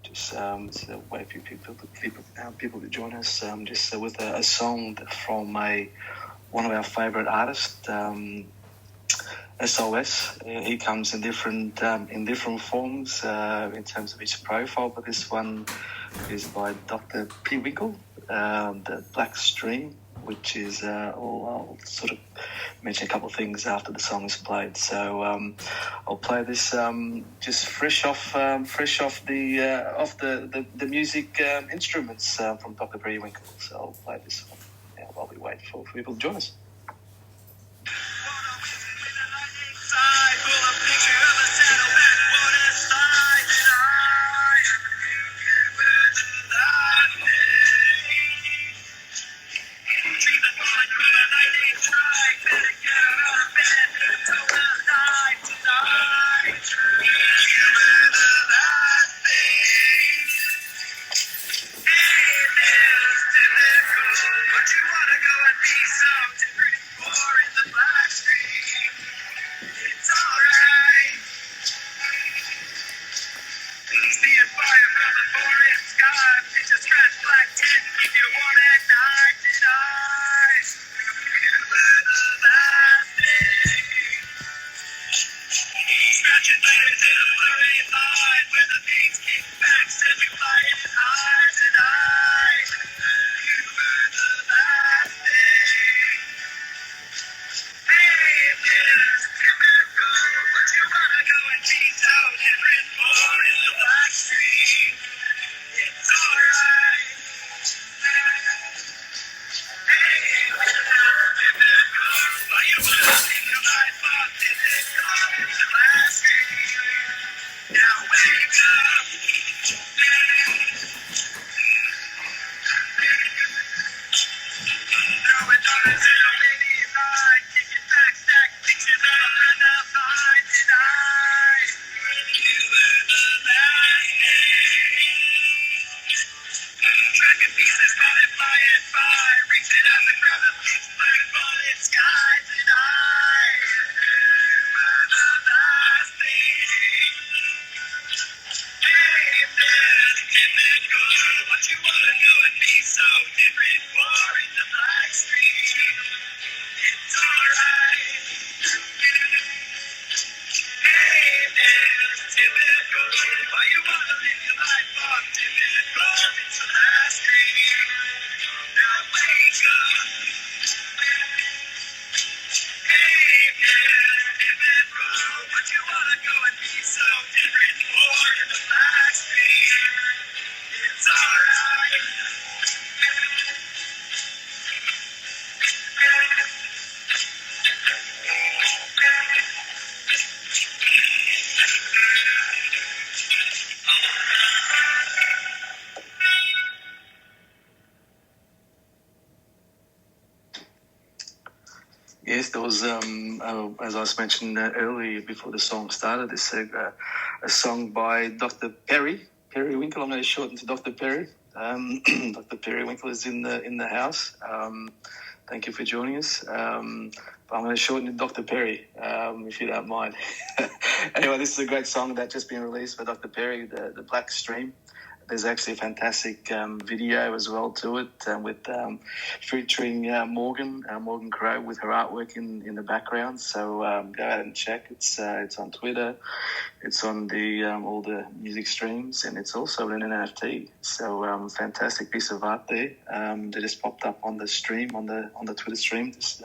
Just to wait for people to join us. Just with a song from one of our favourite artists, SOS. He comes in different forms in terms of his profile, but this one is by Dr. Periwinkle, the Black Stream, which is I'll sort of mention a couple of things after the song is played. So I'll play this just fresh off the music instruments from Dr. Periwinkle. So I'll play this one while we wait for people to join us. Yes, there was, as I was mentioned earlier before the song started, this a song by Dr. Periwinkle. I'm going to shorten to Dr. Perry. Dr. Periwinkle is in the house. Thank you for joining us. I'm going to shorten to Dr. Perry, if you don't mind. Anyway, this is a great song that's just been released by Dr. Perry, the Black Stream. There's actually a fantastic video as well to it with featuring Morgan Crow with her artwork in the background. So go out and check. It's on Twitter. It's on the all the music streams, and it's also in an NFT. So fantastic piece of art there. They just popped up on the stream on the Twitter stream this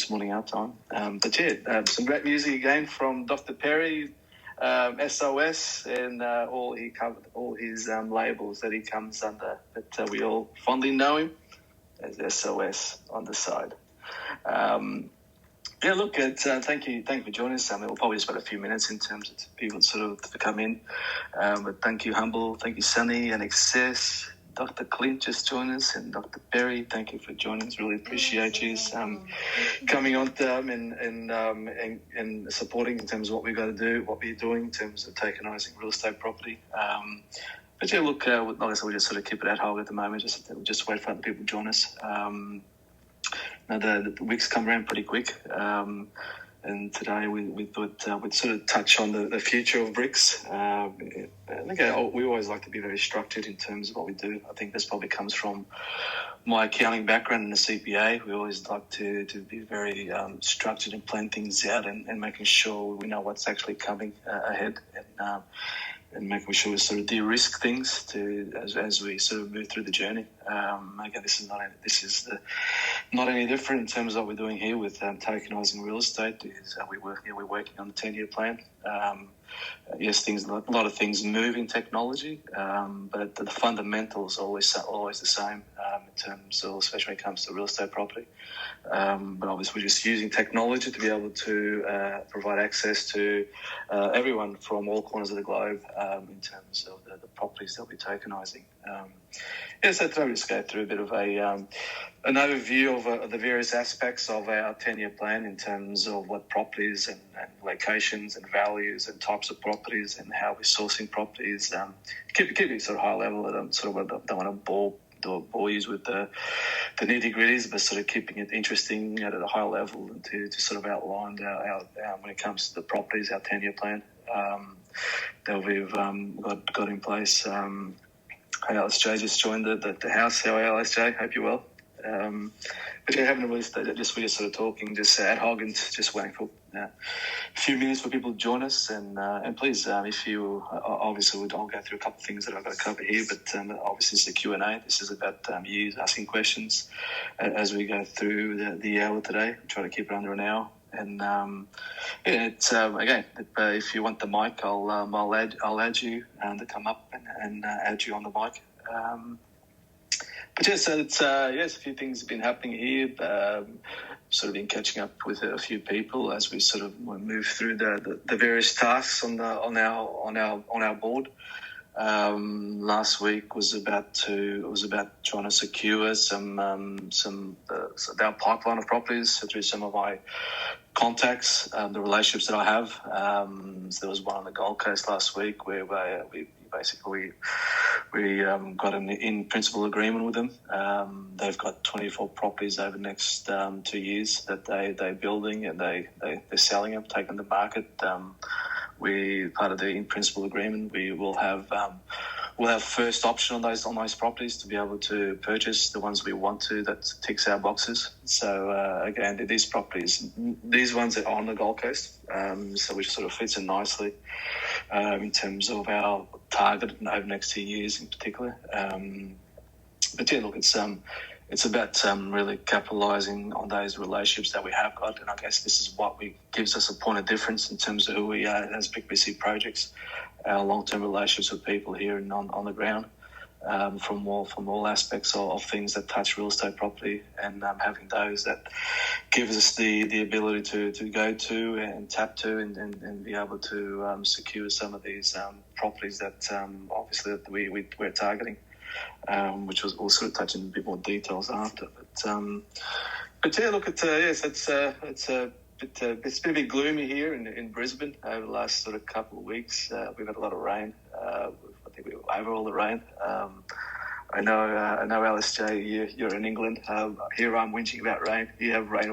morning our time. But yeah, some great music again from Dr. Perry. SOS and all his labels that he comes under, that we all fondly know him as SOS on the side. Yeah, look, thank you for joining us. We'll probably just about a few minutes in terms of people sort of to come in. But thank you, Humble. Thank you, Sunny and Excess. Dr. Clint just joined us, and Dr. Perry, thank you for joining us. Really appreciate you coming on and supporting in terms of what we've got to do, what we're doing in terms of tokenizing real estate property. But yeah, look, like I said, we just sort of keep it ad hoc at the moment. Just wait for other people to join us. The weeks come around pretty quick. And today we thought we'd sort of touch on the future of BRIKs. And again, we always like to be very structured in terms of what we do. I think this probably comes from my accounting background in the CPA. We always like to be very structured and plan things out and making sure we know what's actually coming ahead and making sure we sort of de-risk things as we sort of move through the journey. Again, this is not any different in terms of what we're doing here with tokenising real estate. We're working on the 10-year plan. Yes, a lot of things move in technology, but the fundamentals are always the same in terms of, especially when it comes to real estate property. But obviously, we're just using technology to be able to provide access to everyone from all corners of the globe in terms of the properties that we're tokenising. So today we just go through a bit of an overview of the various aspects of our 10-year plan in terms of what properties and locations and values and types of properties and how we're sourcing properties. Keep it sort of high level. I don't want to bore you with the nitty-gritties, but sort of keeping it interesting at a high level and to sort of outline our when it comes to the properties, our 10-year plan that we've got in place. Hey, LSJ just joined the house. How are you, LSJ? Hope you're well. But yeah, haven't released that. We're just sort of talking, just ad hoc, and just waiting for a few minutes for people to join us. And please, if you obviously, I'll go through a couple of things that I've got to cover here. But obviously, it's a Q&A. This is about you asking questions as we go through the hour today. Try to keep it under an hour. And it's again, if you want the mic, I'll add you to come up and add you on the mic. But so it's a few things have been happening here. Sort of been catching up with a few people as we sort of move through the various tasks on our board. Last week was about trying to secure some our pipeline of properties through some of my contacts, the relationships that I have. So there was one on the Gold Coast last week where we basically got an in-principle agreement with them. They've got 24 properties over the next 2 years that they're building and they're selling them, taking the market. We part of the in-principle agreement. We will have first option on those properties to be able to purchase the ones we want to that ticks our boxes. So again, these properties, these ones are on the Gold Coast, so which sort of fits in nicely in terms of our target over the next 2 years in particular. But yeah, look, it's about really capitalising on those relationships that we have got, and I guess this is what gives us a point of difference in terms of who we are as BRIK projects, our long-term relationships with people here and on the ground, from all aspects of things that touch real estate property, and having those that give us the ability to go to and tap to and be able to secure some of these properties that obviously that we're targeting. Which we'll sort of touch in a bit more details after. But yeah, look, it's been a bit gloomy here in Brisbane over the last sort of couple of weeks. We've had a lot of rain. I think we were over all the rain. I know, LSJ, you're in England. Here I'm whinging about rain. You have rain,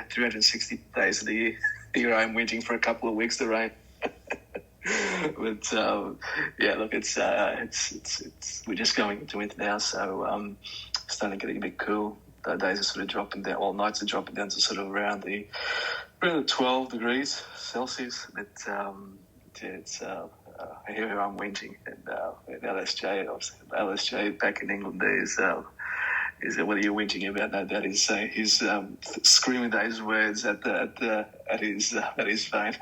360 days of the year. Here I'm whinging for a couple of weeks of rain. But look, it's we're just going into winter now, so starting to get a bit cool. The days are sort of dropping down, well, nights are dropping down to sort of around the 12 degrees Celsius. But it's here I'm whinging, and LSJ back in England is what are you whinging about? No, that is he's screaming those words at his phone.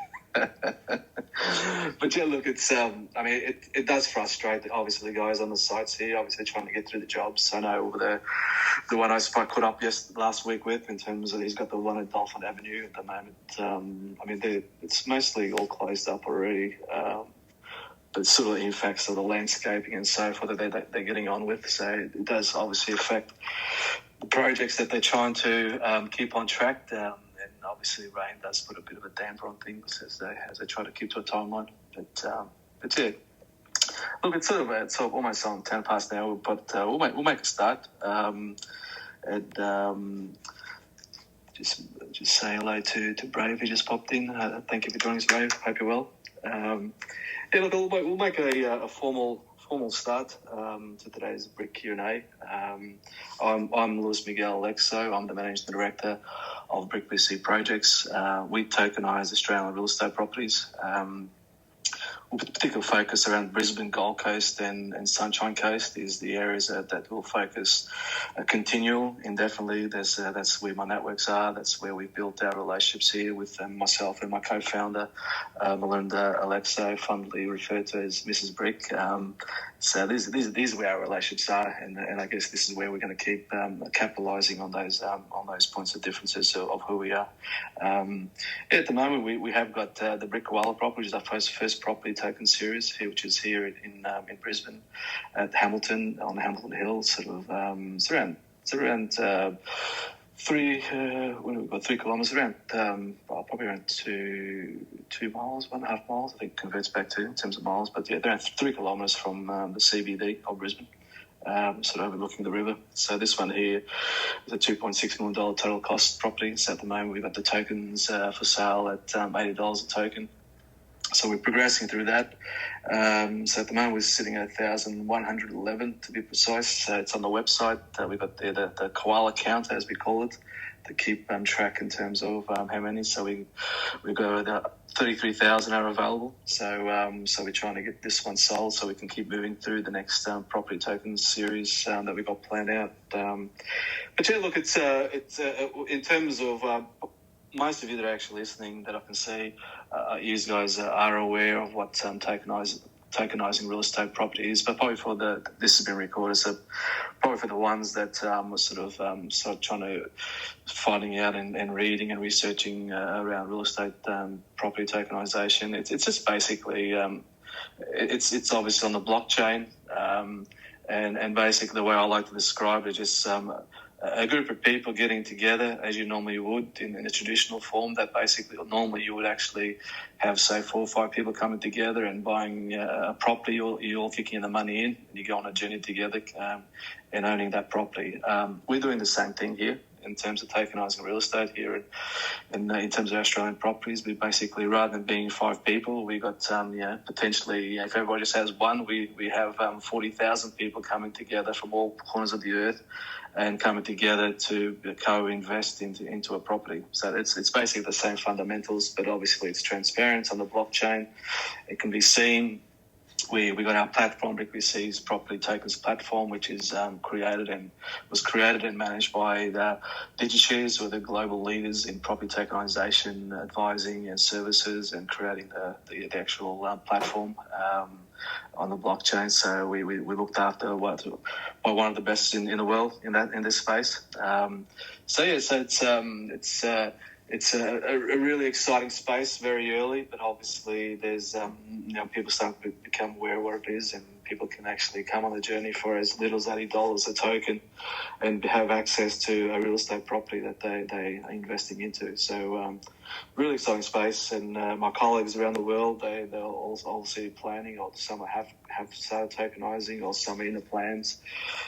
But yeah, look, it's it does frustrate obviously the guys on the sites here, obviously trying to get through the jobs. I know the one I caught up last week with, in terms of he's got the one at Dolphin Avenue at the moment. It's mostly all closed up already, but sort of the impacts of the landscaping and so forth that they're getting on with. So it does obviously affect the projects that they're trying to keep on track. And obviously rain does put a bit of a damper on things as they try to keep to a timeline. But yeah, look, it's sort of almost on 10 past now, but we'll make a start. just say hello to Brave, who just popped in. Thank you for joining us, Brave. Hope you're well. Look, we'll make a formal start to today's BRIK Q&A. I'm Luis Miguel Alexo. I'm the Managing Director of BRIK BC Projects. We tokenise Australian real estate properties. With particular focus around Brisbane, Gold Coast and Sunshine Coast is the areas that will focus continual, indefinitely. That's where my networks are. That's where we built our relationships here with myself and my co-founder, Melinda Alexo, fondly referred to as Mrs. BRIK. So these are where our relationships are, and I guess this is where we're going to keep capitalising on those points of differences of who we are. At the moment, we have got the BRIK Koala property, which is our first property token series here, which is here in Brisbane at Hamilton, on the Hamilton Hill. It's around 3 kilometres, around probably around 2 miles, 1.5 miles, I think it converts back to in terms of miles, but yeah, they're around 3 kilometres from the CBD of Brisbane, sort of overlooking the river. So this one here is a $2.6 million total cost property. So at the moment we've got the tokens for sale at $80 a token. So we're progressing through that. So at the moment we're sitting at 1,111 to be precise. So it's on the website. We've got there the koala counter, as we call it, to keep track in terms of how many. So we've got 33,000 are available. So we're trying to get this one sold so we can keep moving through the next property tokens series that we've got planned out. But yeah, look, it's in terms of most of you that are actually listening, that I can see, you guys are aware of what tokenizing real estate property is, but probably this has been recorded, so probably for the ones that were sort of trying to finding out and reading and researching around real estate property tokenization, it's just basically it's obviously on the blockchain, and basically the way I like to describe it is just a group of people getting together as you normally would in a traditional form, that basically normally you would actually have, say, 4 or 5 people coming together and buying a property. You're all kicking the money in and you go on a journey together and owning that property. We're doing the same thing here in terms of tokenizing real estate here. And in terms of Australian properties, we basically, rather than being 5 people, we got potentially, if everybody just has one, we have 40,000 people coming together from all corners of the earth and coming together to co-invest into a property. So it's basically the same fundamentals, but obviously it's transparent on the blockchain. It can be seen. We got our platform, BRIK BC's Property Tokens platform, which is created and managed by the DigiShares, who are the global leaders in property tokenization, advising and services, and creating the actual platform on the blockchain. So we looked after by one of the best in the world in this space. It's a really exciting space, very early, but obviously there's people starting to become aware of what it is, and people can actually come on the journey for as little as $80 a token and have access to a real estate property that they are investing into. So really exciting space, and my colleagues around the world, they're all obviously planning, or some have started tokenizing, or some are in the plans.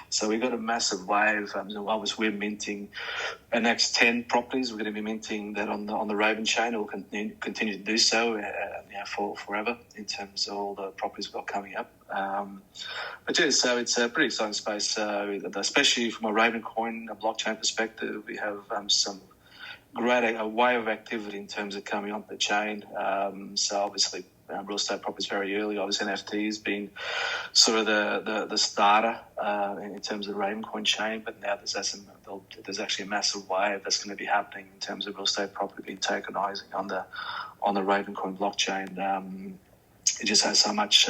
So we've got a massive wave. Obviously we're minting the next 10 properties. We're going to be minting that on the Raven chain. We'll continue to do so for forever in terms of all the properties we've got coming up. But yeah, so it's a pretty exciting space, especially from a Raven coin, a blockchain perspective. We have some great wave of activity in terms of coming onto the chain. So obviously real estate property is very early. Obviously NFTs being sort of the starter in terms of the Ravencoin chain, but now there's actually a massive wave that's going to be happening in terms of real estate property being tokenizing on the Ravencoin blockchain. It just has so much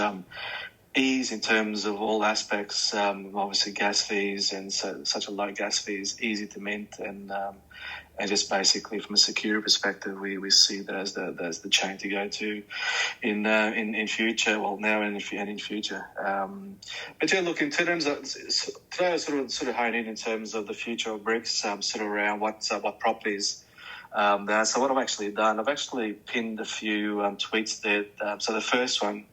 ease in terms of all aspects. Obviously gas fees, and such a low gas fees, easy to mint, and just basically from a security perspective, we see that as the chain to go to in future. Well, now and in future. But yeah, look, in terms of today, I sort of hone in terms of the future of BRIKs, sort of around what properties. So what I've actually done, I've actually pinned a few tweets there. So the first one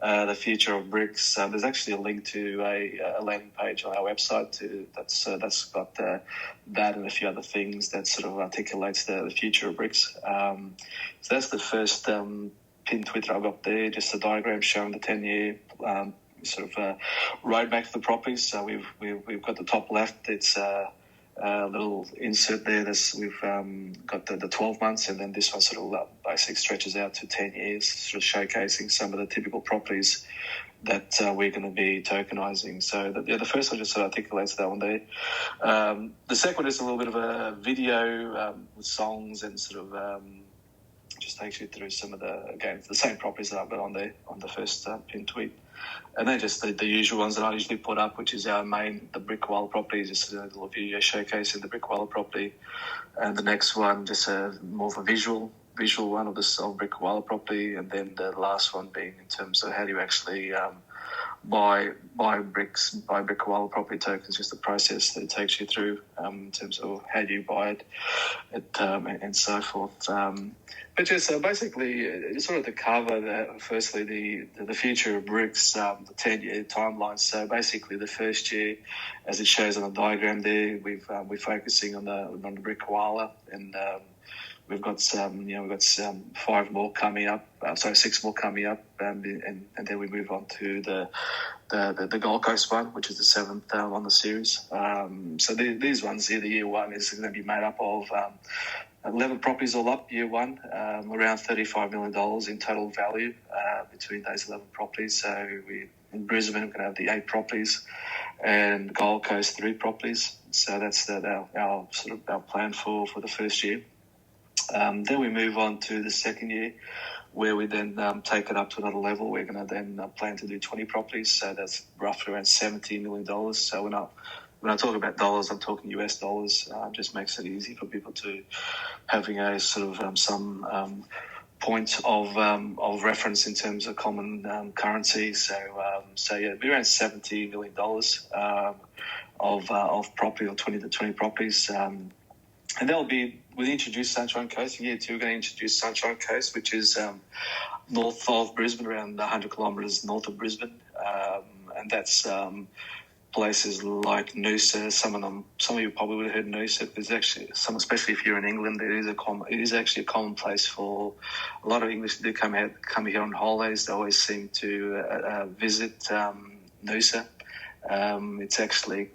the future of BRIKs. There's actually a link to a landing page on our website that's got that and a few other things that sort of articulates the future of BRIKs. So that's the first pinned tweet I've got there, just a diagram showing the 10-year sort of roadmap for the properties. So we've got the top left. It's a little insert there. We've got the 12 months, and then this one sort of basically stretches out to 10 years, sort of showcasing some of the typical properties that we're going to be tokenizing. So the first one just sort of articulates that one there. The second one is a little bit of a video with songs and sort of just takes you through some of the same properties that I've got on there on the first pinned tweet. And then just the usual ones that I usually put up, which is our main, the BRIK property, just a little video showcasing the BRIK property. And the next one, just more of a visual one of the BRIK property. And then the last one being in terms of how do you actually buy BRIKs, buy BRIK property tokens, just the process that it takes you through in terms of how do you buy it and so forth. But just basically, sort of to cover firstly the future of BRIKs, the 10-year timeline. So basically, the first year, as it shows on the diagram there, we're focusing on the BRIK koala, and we've got 5 more coming up. 6 more coming up, and then we move on to the Gold Coast one, which is the 7th on the series. So these ones here, the year one is going to be made up of 11 properties all up, year one, around $35 million in total value between those 11 properties. So in Brisbane, we're going to have the 8 properties, and Gold Coast 3 properties. So that's our sort of our plan for the first year. Then we move on to the second year, where we then take it up to another level. We're going to then plan to do 20 properties, so that's roughly around $70 million. So when I talk about dollars, I'm talking US dollars. Just makes it easy for people to having a sort of some point of reference in terms of common currency. So yeah, it'll be around $70 million of property, or 20 properties. And that'll be, we introduced Sunshine Coast. In year 2, we're going to introduce Sunshine Coast, which is north of Brisbane, around 100 kilometres north of Brisbane. And that's places like Noosa. Some of you probably would have heard Noosa. There's actually some, especially if you're in England, it is actually a common place for a lot of English to come here on holidays. They always seem to visit Noosa. It's actually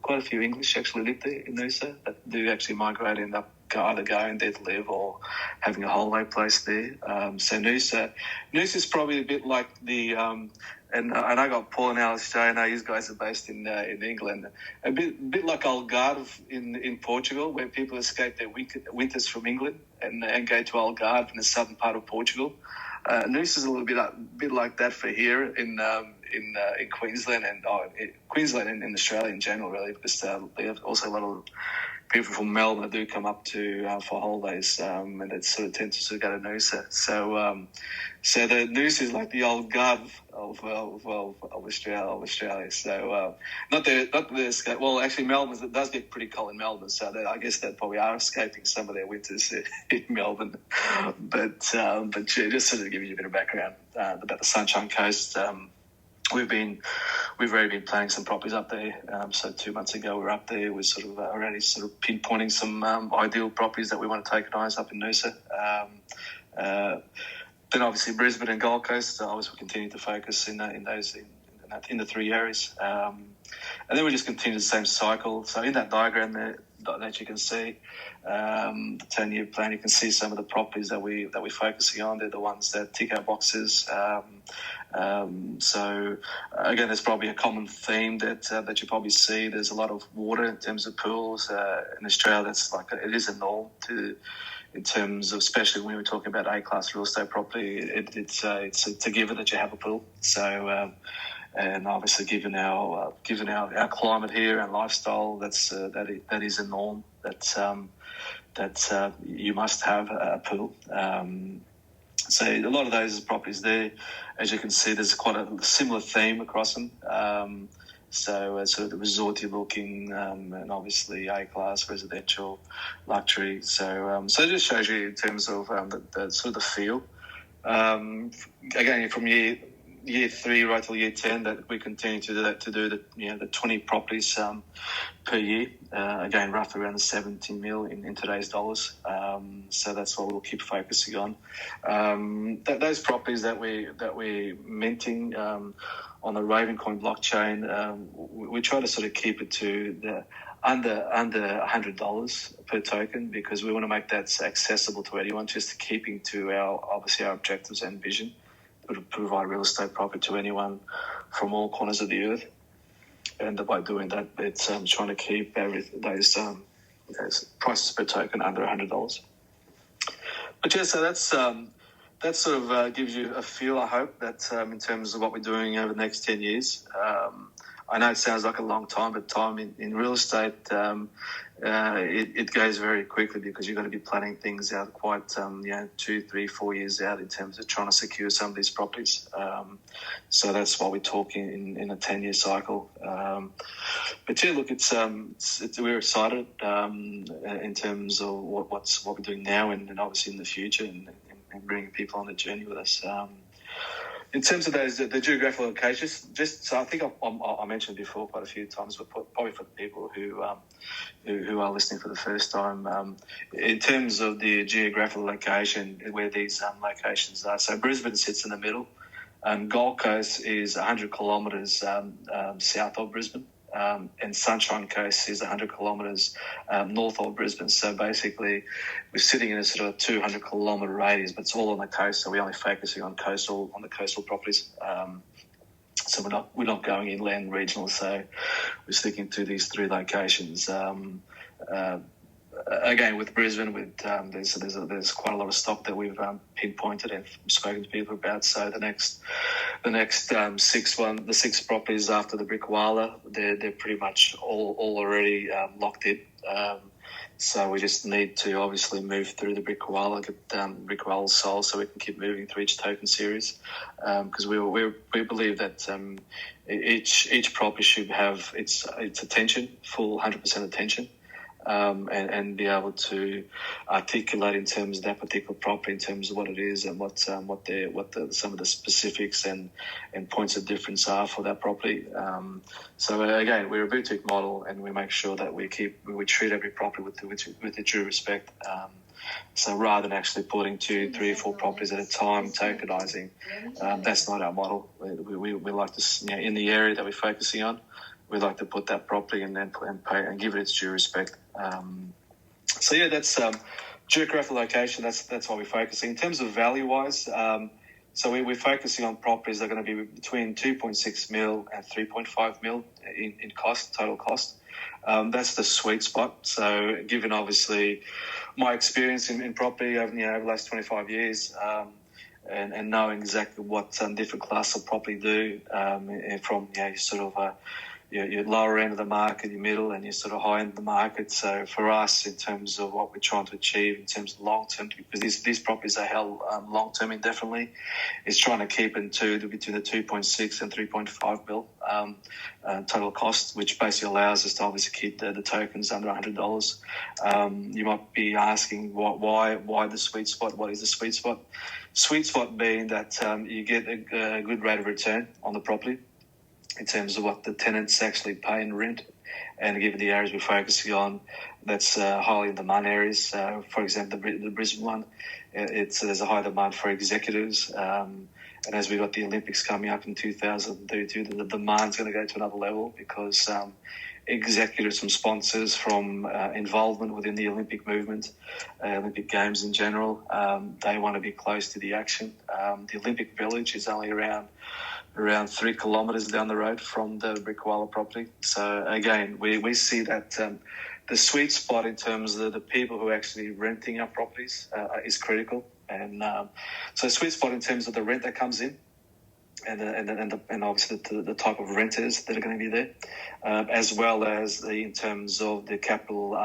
quite a few English actually live there in Noosa that do actually migrate, end up either going there to live or having a holiday place there. So Noosa is probably a bit like the and I got Paul and Alice J. I know you guys are based in England. A bit like Algarve in Portugal, where people escape their winters from England and go to Algarve in the southern part of Portugal. Noosa is a little bit like that for here in Queensland and Queensland and in Australia in general, really, because they have also a lot of people from Melbourne that do come up to for holidays, and they sort of tend to sort of go to Noosa. So the Noosa is like the Algarve of Australia. So not that well, actually Melbourne, it does get pretty cold in Melbourne, so I guess they probably are escaping some of their winters in Melbourne. But yeah, just sort of give you a bit of background about the Sunshine Coast. We've already been planning some properties up there. So 2 months ago we were up there. We're sort of already sort of pinpointing some ideal properties that we want to tokenize up in Noosa. Then obviously Brisbane and Gold Coast. Obviously we continue to focus in the 3 areas. And then we just continue the same cycle. So in that diagram there that you can see, the 10-year plan, you can see some of the properties that we're focusing on. They're the ones that tick our boxes. So again, there's probably a common theme that you probably see. There's a lot of water in terms of pools in Australia. That's it is a norm in terms of, especially when we're talking about A-class real estate property. It's a given that you have a pool. So and obviously given our climate here and lifestyle, that is a norm that you must have a pool. So a lot of those properties there, as you can see, there's quite a similar theme across them. So sort of the resorty looking, and obviously A-class, residential, luxury. So it just shows you in terms of the sort of the feel. Again, from year year 3 right till year 10 that we continue to do that, to do the 20 properties per year. Again, roughly around the 17 mil in today's dollars. So that's what we'll keep focusing on. Those properties that we're minting on the Ravencoin blockchain, we try to sort of keep it to the under $100 per token, because we want to make that accessible to anyone, just keeping to our objectives and vision to provide real estate property to anyone from all corners of the earth. And by doing that, it's trying to keep those prices per token under $100. But yeah, so that sort of gives you a feel, I hope, that in terms of what we're doing over the next 10 years. I know it sounds like a long time, but time in real estate, it goes very quickly, because you've got to be planning things out quite 2, 3, 4 years out in terms of trying to secure some of these properties. So that's why we're talking in a 10-year cycle. But yeah, look, it's we're excited in terms of what we're doing now and obviously in the future, and bringing people on the journey with us. In terms of the geographical locations, just so I think I mentioned before quite a few times, but probably for the people who are listening for the first time, in terms of the geographical location where these locations are. So Brisbane sits in the middle, and Gold Coast is 100 kilometres south of Brisbane. And Sunshine Coast is 100 kilometres north of Brisbane. So basically, we're sitting in a sort of 200 kilometre radius, but it's all on the coast. So we're only focusing on the coastal properties. So we're not going inland regional. So we're sticking to these 3 locations. Again, with Brisbane, there's quite a lot of stock that we've pinpointed and spoken to people about. So the next 6 properties after the BRIK, they're pretty much all already locked in. So we just need to obviously move through the BRIK, get BRIK sold, so we can keep moving through each token series. Because we believe that each property should have its attention, full 100% attention. And be able to articulate in terms of that particular property, in terms of what it is and what some of the specifics and points of difference are for that property. So again, we're a boutique model, and we make sure that we treat every property with the due respect. So rather than actually putting 2, 3, 4 properties at a time, tokenizing, that's not our model. We like to, in the area that we're focusing on, we like to put that property and then pay and give it its due respect. So yeah, that's geographical location. That's what we're focusing. In terms of value-wise, so we're focusing on properties that are going to be between 2.6 mil and 3.5 mil in total cost. That's the sweet spot. So given obviously my experience in property over the last 25 years, and knowing exactly what different classes of property do, from sort of your lower end of the market, your middle, and your sort of high end of the market. So for us, in terms of what we're trying to achieve in terms of long term, because these properties are held long term indefinitely, is trying to keep between the 2.6 and 3.5 mil total cost, which basically allows us to obviously keep the tokens under $100. You might be asking why the sweet spot? What is the sweet spot? Sweet spot being that you get a good rate of return on the property in terms of what the tenants actually pay in rent. And given the areas we're focusing on, that's highly in demand areas. For example, the Brisbane one, there's a high demand for executives. And as we've got the Olympics coming up in 2032, the demand's going to go to another level, because executives from sponsors, from involvement within the Olympic movement, Olympic Games in general, they want to be close to the action. The Olympic Village is only around 3 kilometres down the road from the BRIK property. So again, we see that the sweet spot in terms of the people who are actually renting our properties is critical. And so sweet spot in terms of the rent that comes in, and obviously the type of renters that are going to be there, as well as in terms of the capital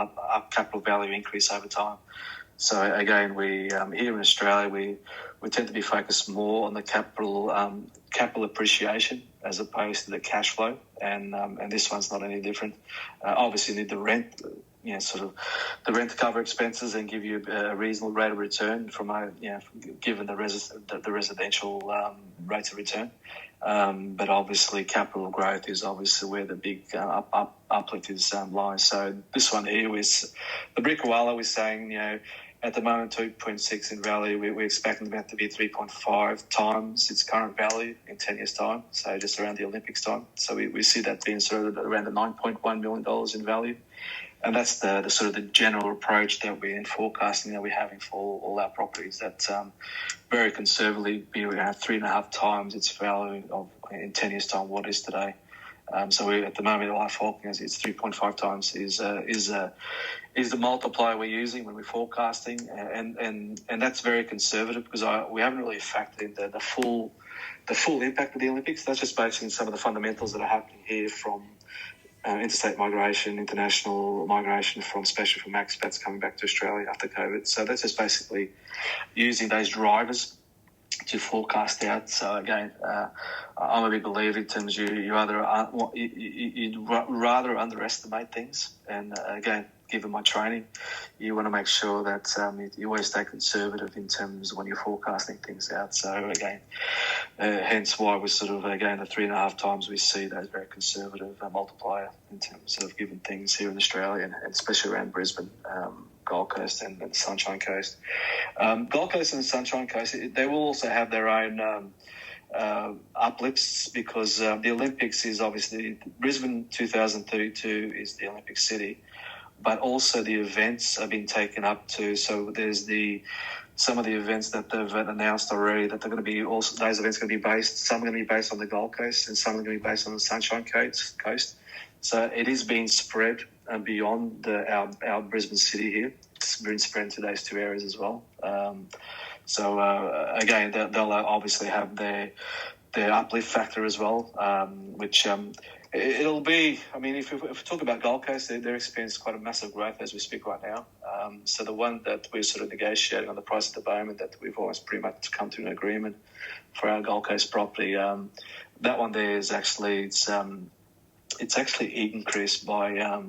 value increase over time. So again, we here in Australia, we tend to be focused more on the capital appreciation as opposed to the cash flow, and this one's not any different. Obviously, you need the rent sort of the rent to cover expenses and give you a reasonable rate of return given the residential rates of return. But obviously, capital growth is obviously where the big uplift is lies. So this one here is the BRIK Koala. We're saying, at the moment, 2.6 in value. We're expecting that to be 3.5 times its current value in 10 years' time, so just around the Olympics time. So we see that being sort of around the $9.1 million in value. And that's the sort of the general approach that we're in forecasting that we're having for all our properties. That very conservatively be around 3.5 times its value in 10 years' time what is today. So we at the moment our forecast is 3.5 times is the multiplier we're using when we're forecasting, and that's very conservative because we haven't really factored in the full impact of the Olympics. That's just based on some of the fundamentals that are happening here from interstate migration, international migration, especially from expats coming back to Australia after COVID. So that's just basically using those drivers to forecast out. So again, I'm a big believer in terms you'd rather underestimate things. And again, given my training, you want to make sure that you always stay conservative in terms of when you're forecasting things out. So again, hence why we're sort of, again, the 3.5 times we see those very conservative multiplier in terms of given things here in Australia and especially around Brisbane, Gold Coast and the Sunshine Coast. Gold Coast and the Sunshine Coast, they will also have their own uplifts because the Olympics is obviously Brisbane 2032 is the Olympic city, but also the events have been taken up too. So there's some of the events that they've announced already that they're going to be also, those events are going to be based, some are going to be based on the Gold Coast and some are going to be based on the Sunshine Coast. So it is being spread beyond our Brisbane city here. It's been spread to those two areas as well. So again, they'll obviously have their uplift factor as well, which it'll be. I mean, if we talk about Gold Coast, they're experiencing quite a massive growth as we speak right now. So the one that we're sort of negotiating on the price at the moment, that we've always pretty much come to an agreement for our Gold Coast property, that one there is actually it's actually increased by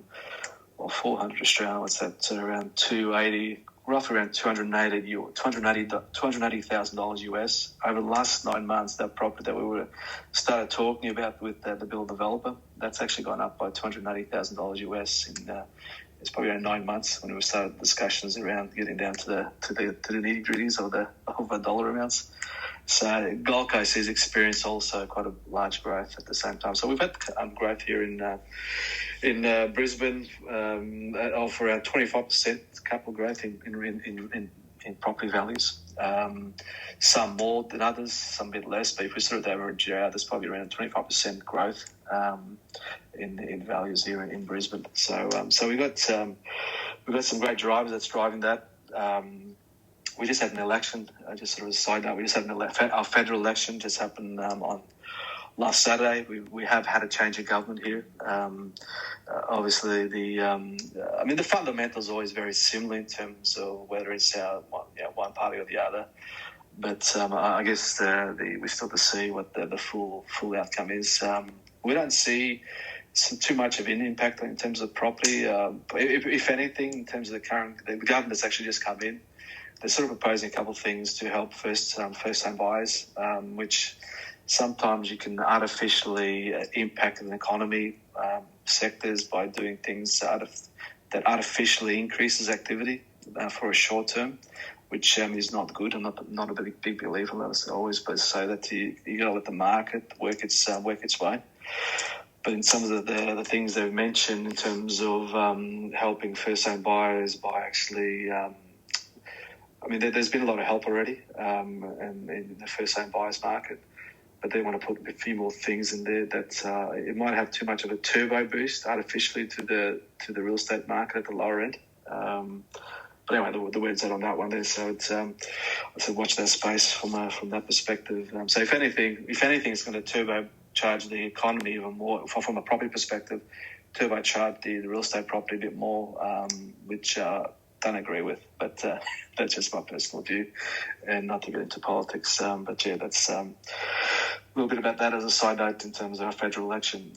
400 Australian. What's that? So around 280. Roughly around $280,000 US over the last 9 months. That property that we started talking about with the build developer, that's actually gone up by $280,000 US in it's probably around 9 months when we started discussions around getting down to the nitty gritties of the dollar amounts. So Gold Coast has experienced also quite a large growth at the same time. So we've had growth here in Brisbane of around 25% capital growth in property values. Some more than others, some a bit less. But if we sort of average out, there's probably around 25% growth in values here in Brisbane. So we've got some great drivers that's driving that. We just had an election. Just sort of a side note, we just had our federal election just happened on last Saturday. We have had a change of government here. Obviously, the fundamentals are always very similar in terms of whether it's one party or the other. But I guess we still have to see what the full outcome is. We don't see too much of an impact in terms of property. If anything, in terms of the government that's actually just come in, they're sort of proposing a couple of things to help first-time buyers, which sometimes you can artificially impact an economy sectors by doing things that artificially increases activity for a short term, which is not good. I'm not a big believer. I always say that you got to let the market work its way. But in some of the things they've mentioned in terms of helping first-time buyers by actually there's been a lot of help already in the first-time buyers market, but they want to put a few more things in there that it might have too much of a turbo boost artificially to the real estate market at the lower end. But anyway, the word's out on that one there. So it's I said watch that space from that perspective. So if anything, it's going to turbocharge the economy even more from a property perspective, turbocharge the real estate property a bit more, which. Don't agree with, but that's just my personal view, and not to get into politics. But yeah, that's a little bit about that as a side note in terms of our federal election.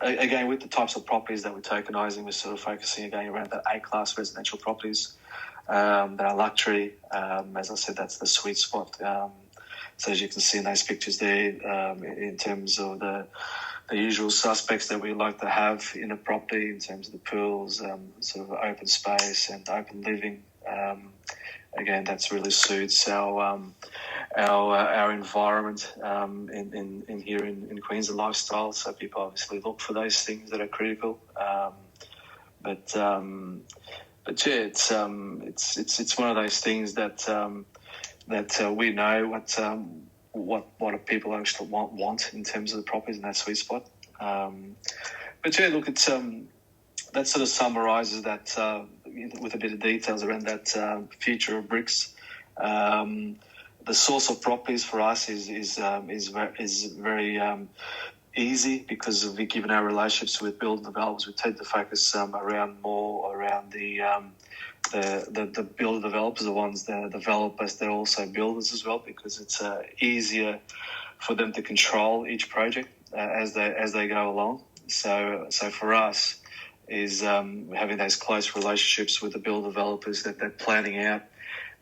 again, with the types of properties that we're tokenising, we're sort of focusing again around the A-class residential properties that are luxury. As I said, that's the sweet spot. So as you can see in those pictures there, in terms of the usual suspects that we like to have in a property, in terms of the pools, sort of open space and open living. Again, that's really suits our environment in here in Queensland lifestyle. So people obviously look for those things that are critical. But yeah, it's one of those things that we know what people actually want in terms of the properties in that sweet spot. But yeah, look, it's that sort of summarises that with a bit of details around that future of BRIKs. The source of properties for us is very easy because of given our relationships with build developers. We tend to focus around the builder developers, the developers. They're also builders as well because it's easier for them to control each project as they go along. So for us is having those close relationships with the build developers that they're planning out.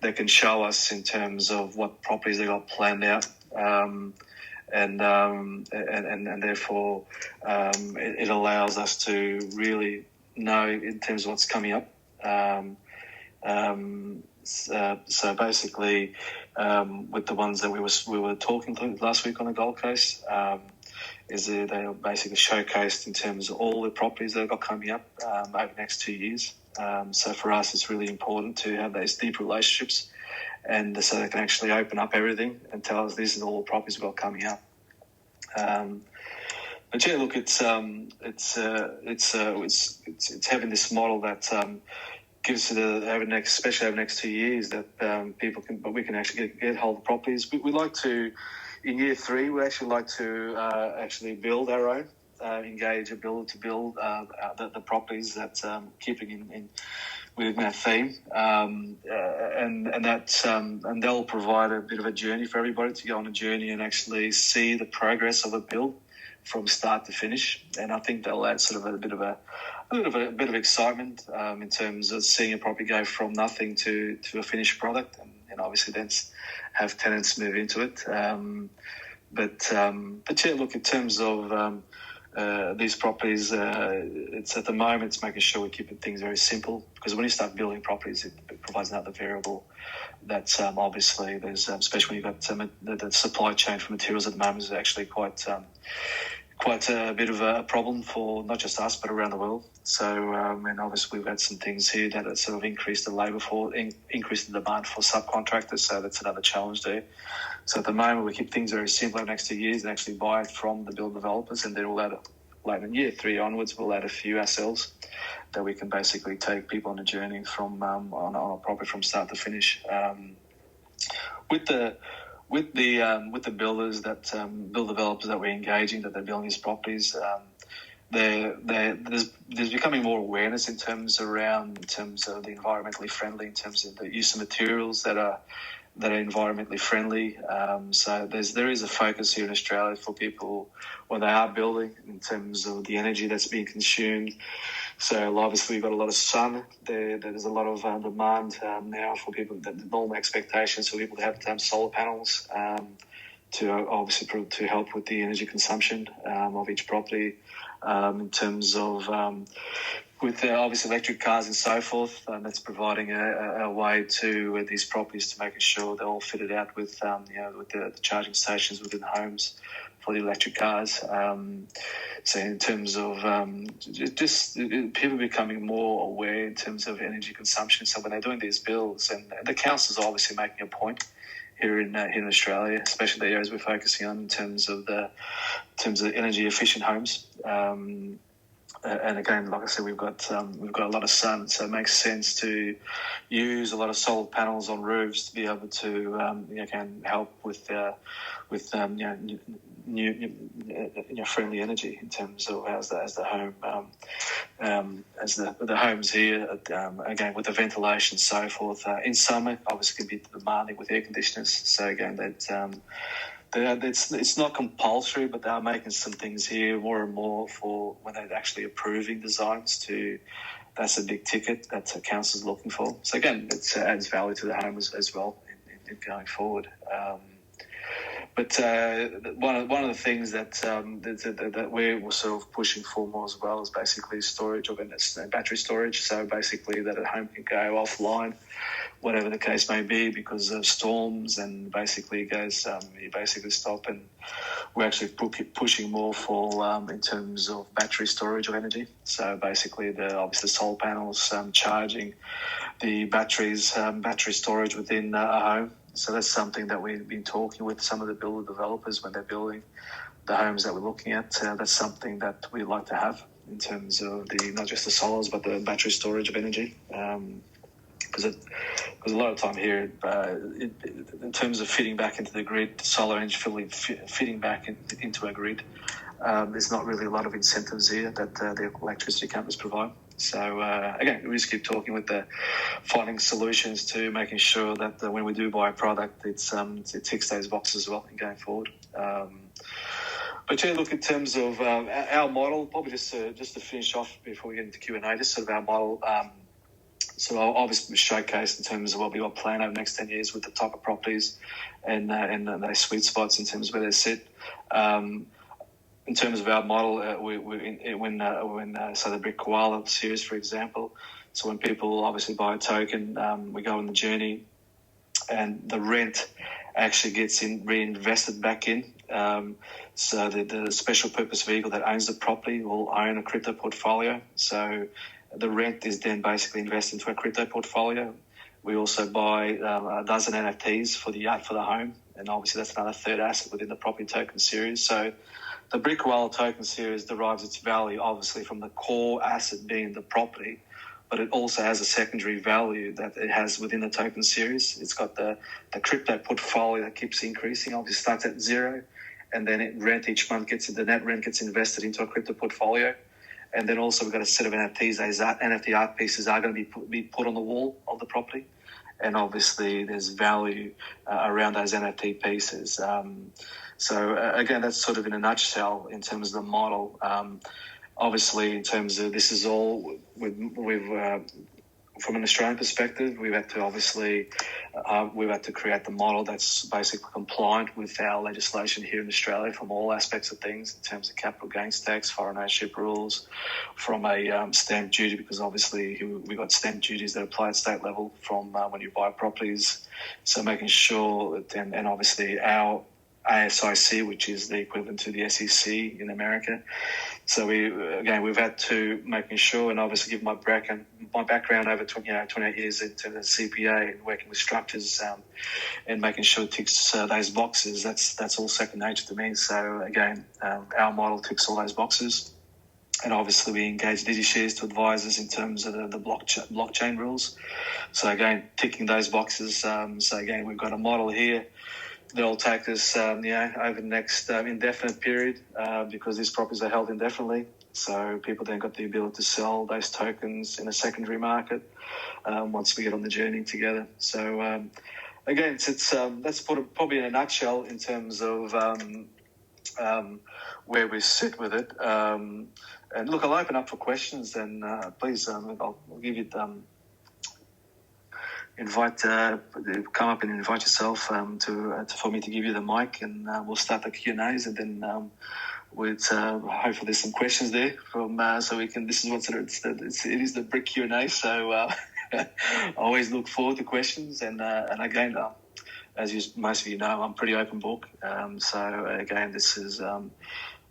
They can show us in terms of what properties they got planned out, and therefore it allows us to really know in terms of what's coming up. So basically, with the ones that we were talking to last week on the Gold Coast, they are basically showcased in terms of all the properties that have got coming up over the next 2 years. So for us, it's really important to have those deep relationships, and so they can actually open up everything and tell us this is all the properties we've got coming up. But yeah, look, it's having this model that gives especially over the next 2 years, that we can actually get hold of properties. We like to, in year 3, we actually like to actually build our own, engage a builder to build the properties that keeping in within our theme, and they'll provide a bit of a journey for everybody to go on a journey and actually see the progress of a build from start to finish. And I think that'll add sort of a bit of excitement in terms of seeing a property go from nothing to a finished product, and obviously then have tenants move into it. But yeah, look, in terms of these properties, it's at the moment it's making sure we keep things very simple, because when you start building properties, it provides another variable that obviously there's, especially when you've got the supply chain for materials at the moment is actually quite a bit of a problem for not just us but around the world. So and obviously we've had some things here that have sort of increased increased the demand for subcontractors, so that's another challenge there. So at the moment we keep things very simple over the next 2 years and actually buy it from the build developers, and then we'll add later in year 3 onwards we'll add a few ourselves that we can basically take people on a journey from on a property from start to finish. With the builders that build developers that we're engaging, that they're building these properties, there's becoming more awareness in terms of the environmentally friendly, in terms of the use of materials that are environmentally friendly. So there is a focus here in Australia for people when they are building in terms of the energy that's being consumed. So obviously we've got a lot of sun. There's a lot of demand now for people. The normal expectations for people to have solar panels to help with the energy consumption of each property. In terms of with obviously electric cars and so forth, that's providing a way to these properties to making sure they're all fitted out with with the charging stations within the homes for the electric cars. So in terms of just people becoming more aware in terms of energy consumption. So when they're doing these builds, and the council's obviously making a point here in Australia, especially the areas we're focusing on in terms of energy efficient homes. And again, like I said, we've got a lot of sun, so it makes sense to use a lot of solar panels on roofs to be able to can help with new friendly energy in terms of as the home as the homes here again with the ventilation and so forth. In summer, obviously, can be demanding with air conditioners. So again, that it's not compulsory, but they are making some things here more and more for when they're actually approving designs to. That's a big ticket that councils are looking for. So again, it adds value to the home as well in going forward. But one of the things that we're sort of pushing for more as well is basically storage of battery storage. So basically that a home can go offline, whatever the case may be, because of storms, and basically you basically stop. And we're actually pushing more for in terms of battery storage of energy. So basically obviously solar panels charging the batteries, battery storage within a home. So that's something that we've been talking with some of the builder developers when they're building the homes that we're looking at. That's something that we like to have in terms of not just the solars, but the battery storage of energy. Because a lot of time here, in terms of fitting back into the grid, solar energy fitting back into a grid, there's not really a lot of incentives here that the electricity companies provide. So again, we just keep talking with finding solutions to making sure that when we do buy a product, it ticks those boxes as well and going forward. But yeah, look, in terms of our model, probably just to finish off before we get into Q&A, just sort of our model. So I'll obviously showcase in terms of what we got planned over the next 10 years with the type of properties and those sweet spots in terms of where they sit. In terms of our model, so the BRIK Koala series, for example, so when people obviously buy a token, we go on the journey, and the rent actually gets reinvested back in. So the special purpose vehicle that owns the property will own a crypto portfolio. So the rent is then basically invested into a crypto portfolio. We also buy a dozen NFTs for the home, and obviously that's another third asset within the property token series. So the BRIK Koala token series derives its value obviously from the core asset being the property, but it also has a secondary value that it has within the token series. It's got the crypto portfolio that keeps increasing. Obviously starts at zero, and then each month the net rent gets invested into a crypto portfolio. And then also we've got a set of NFTs. Those NFT art pieces are going to be put on the wall of the property. And obviously there's value around those NFT pieces. So again, that's sort of in a nutshell in terms of the model. Obviously, in terms of this is all from an Australian perspective, we've had to obviously create the model that's basically compliant with our legislation here in Australia from all aspects of things in terms of capital gains tax, foreign ownership rules, from a stamp duty, because obviously we've got stamp duties that apply at state level from when you buy properties. So making sure that, and obviously our ASIC, which is the equivalent to the SEC in America. So we've had to making sure, and obviously give my background over 28 years into the CPA and working with structures and making sure it ticks those boxes. That's all second nature to me. So again, our model ticks all those boxes. And obviously we engage DigiShares to advise us in terms of the blockchain rules. So again, ticking those boxes. So again, we've got a model here that'll take us over the next indefinite period because these properties are held indefinitely. So people then got the ability to sell those tokens in a secondary market once we get on the journey together. So again, that's probably in a nutshell in terms of where we sit with it. And look, I'll open up for questions, and please, I'll give you come up and invite yourself for me to give you the mic, and we'll start the Q&As, and then hopefully there's some questions there from so we can. This is what it is the BRIK Q&A. So I always look forward to questions, and again, as most of you know, I'm pretty open book. So again, this is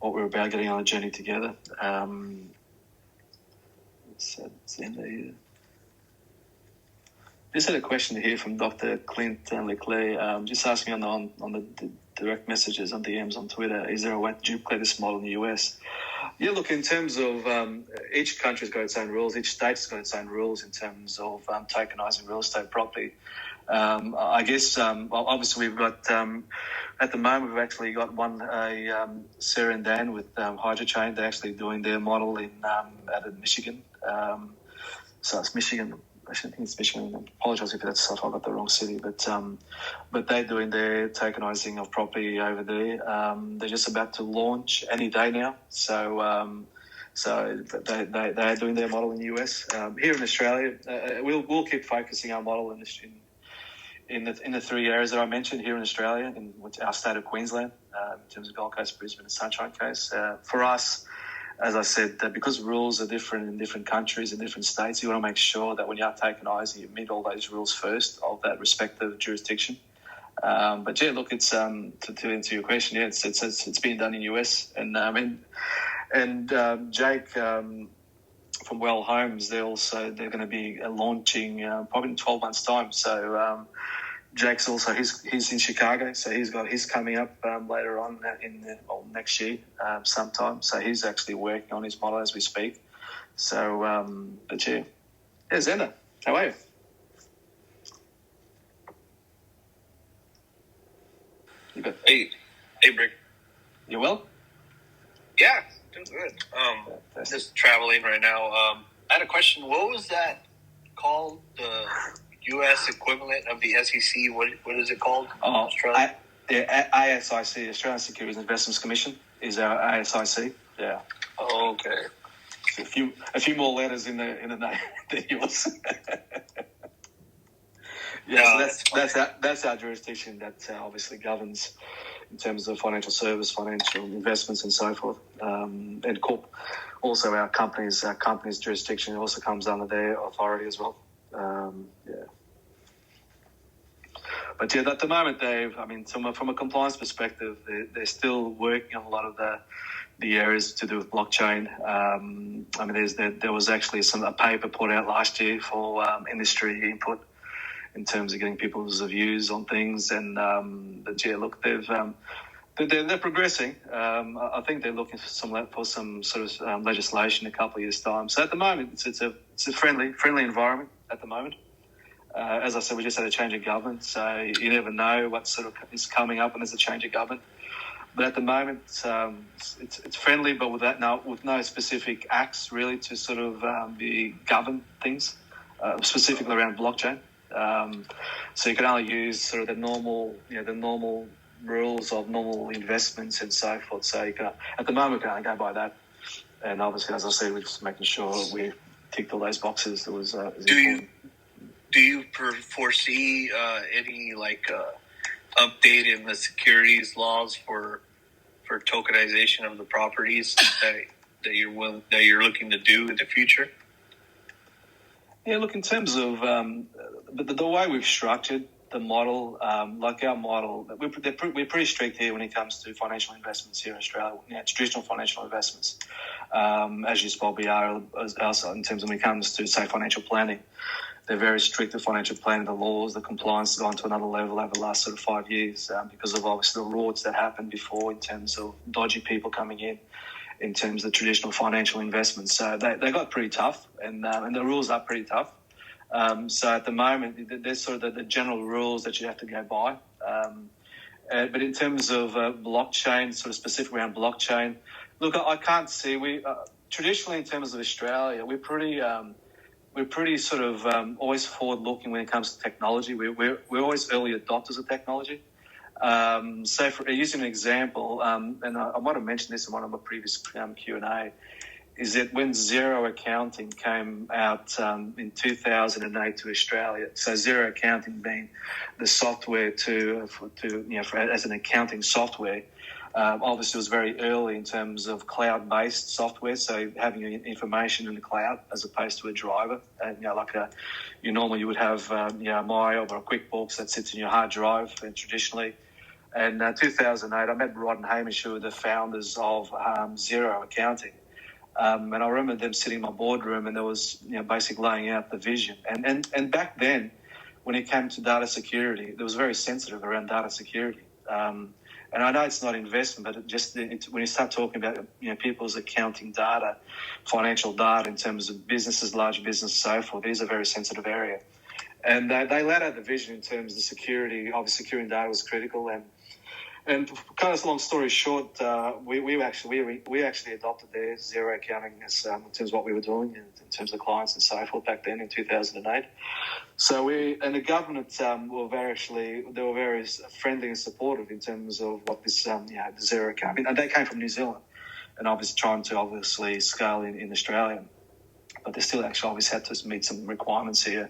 what we're about, getting on a journey together. It's the end of here. Just had a question here from Dr. Clint Leclerc, just asking on the direct messages on DMs on Twitter, is there a way to duplicate this model in the US? Yeah, look, in terms of each country's got its own rules, each state's got its own rules in terms of tokenizing real estate property. I guess obviously we've got at the moment we've actually got Sarah and Dan with HydroChain. They're actually doing their model out of Michigan. So it's Michigan. actually, I think it's Michigan. I apologise if that's I got the wrong city, but they're doing their tokenising of property over there. They're just about to launch any day now. So they are doing their model in the US. Here in Australia, we'll keep focusing our model in the three areas that I mentioned here in Australia, in our state of Queensland, in terms of Gold Coast, Brisbane, and Sunshine Coast. For us, as I said, because rules are different in different countries and different states, you want to make sure that when you are tokenising, you meet all those rules first of that respective jurisdiction. But yeah, look, it's to answer your question, yeah, it's being done in US, and Jake from Well Homes, they're going to be launching probably in 12 months' time. So Jake's also he's in Chicago, so he's coming up later on next year sometime. So he's actually working on his model as we speak. So, but yeah, Zenda, how are you? Hey, BRIK. You well? Yeah, doing good. Just traveling right now. I had a question. What was that called? The U.S. equivalent of the SEC? What is it called? Australia? ASIC, Australian Securities Investments Commission, is our ASIC. Yeah. Oh, okay. A few more letters in the name than yours. Yeah, so that's our jurisdiction that obviously governs in terms of financial service, financial investments, and so forth. And also our company's jurisdiction also comes under their authority as well. But yeah, at the moment, from a compliance perspective, they're still working on a lot of the areas to do with blockchain. There was actually a paper put out last year for industry input in terms of getting people's views on things. And but yeah, look, they're progressing. I think they're looking for some sort of legislation in a couple of years' time. So at the moment, it's a friendly environment at the moment. As I said, we just had a change of government, so you never know what sort of is coming up when there's a change of government. But at the moment, it's friendly, but with no specific acts really to sort of govern things, specifically around blockchain. So you can only use sort of the normal rules of normal investments and so forth. So at the moment, we can only go by that. And obviously, as I said, we're just making sure we ticked all those boxes. That was important. Do you foresee any update in the securities laws for tokenization of the properties that you're looking to do in the future? Yeah, look, in terms of the way we've structured the model, like our model, we're pretty strict here when it comes to financial investments here in Australia, traditional financial investments, as you probably are also in terms of when it comes to, say, financial planning. They're very strict with financial planning. The laws, the compliance has gone to another level over the last sort of 5 years because of obviously the rorts that happened before in terms of dodgy people coming in terms of traditional financial investments. So they got pretty tough, and the rules are pretty tough. So at the moment, there's sort of the general rules that you have to go by. But in terms of blockchain, sort of specifically around blockchain, look, I can't see traditionally in terms of Australia, we're pretty sort of always forward-looking when it comes to technology. We're always early adopters of technology. So for using an example, and I might have mentioned this in one of my previous Q&A, is that when zero accounting came out in 2008 to Australia, so zero accounting being the software as an accounting software, obviously it was very early in terms of cloud-based software, so having your information in the cloud as opposed to a driver. And, normally you would have Maya or a QuickBooks that sits in your hard drive, and traditionally. And 2008, I met Rod and Hamish, who were the founders of Zero Accounting. And I remember them sitting in my boardroom, and there was basically laying out the vision. And back then, when it came to data security, it was very sensitive around data security. And I know it's not investment, but when you start talking about people's accounting data, financial data in terms of businesses, large business, so forth, it is a very sensitive area. And they laid out the vision in terms of the security. Obviously, securing data was critical, And kind of long story short, we actually adopted their zero accounting as in terms of what we were doing in terms of clients and so forth back then in 2008. So the government were very friendly and supportive in terms of what this the zero accounting. And they came from New Zealand, and obviously trying to scale in Australia, but they still actually obviously had to meet some requirements here.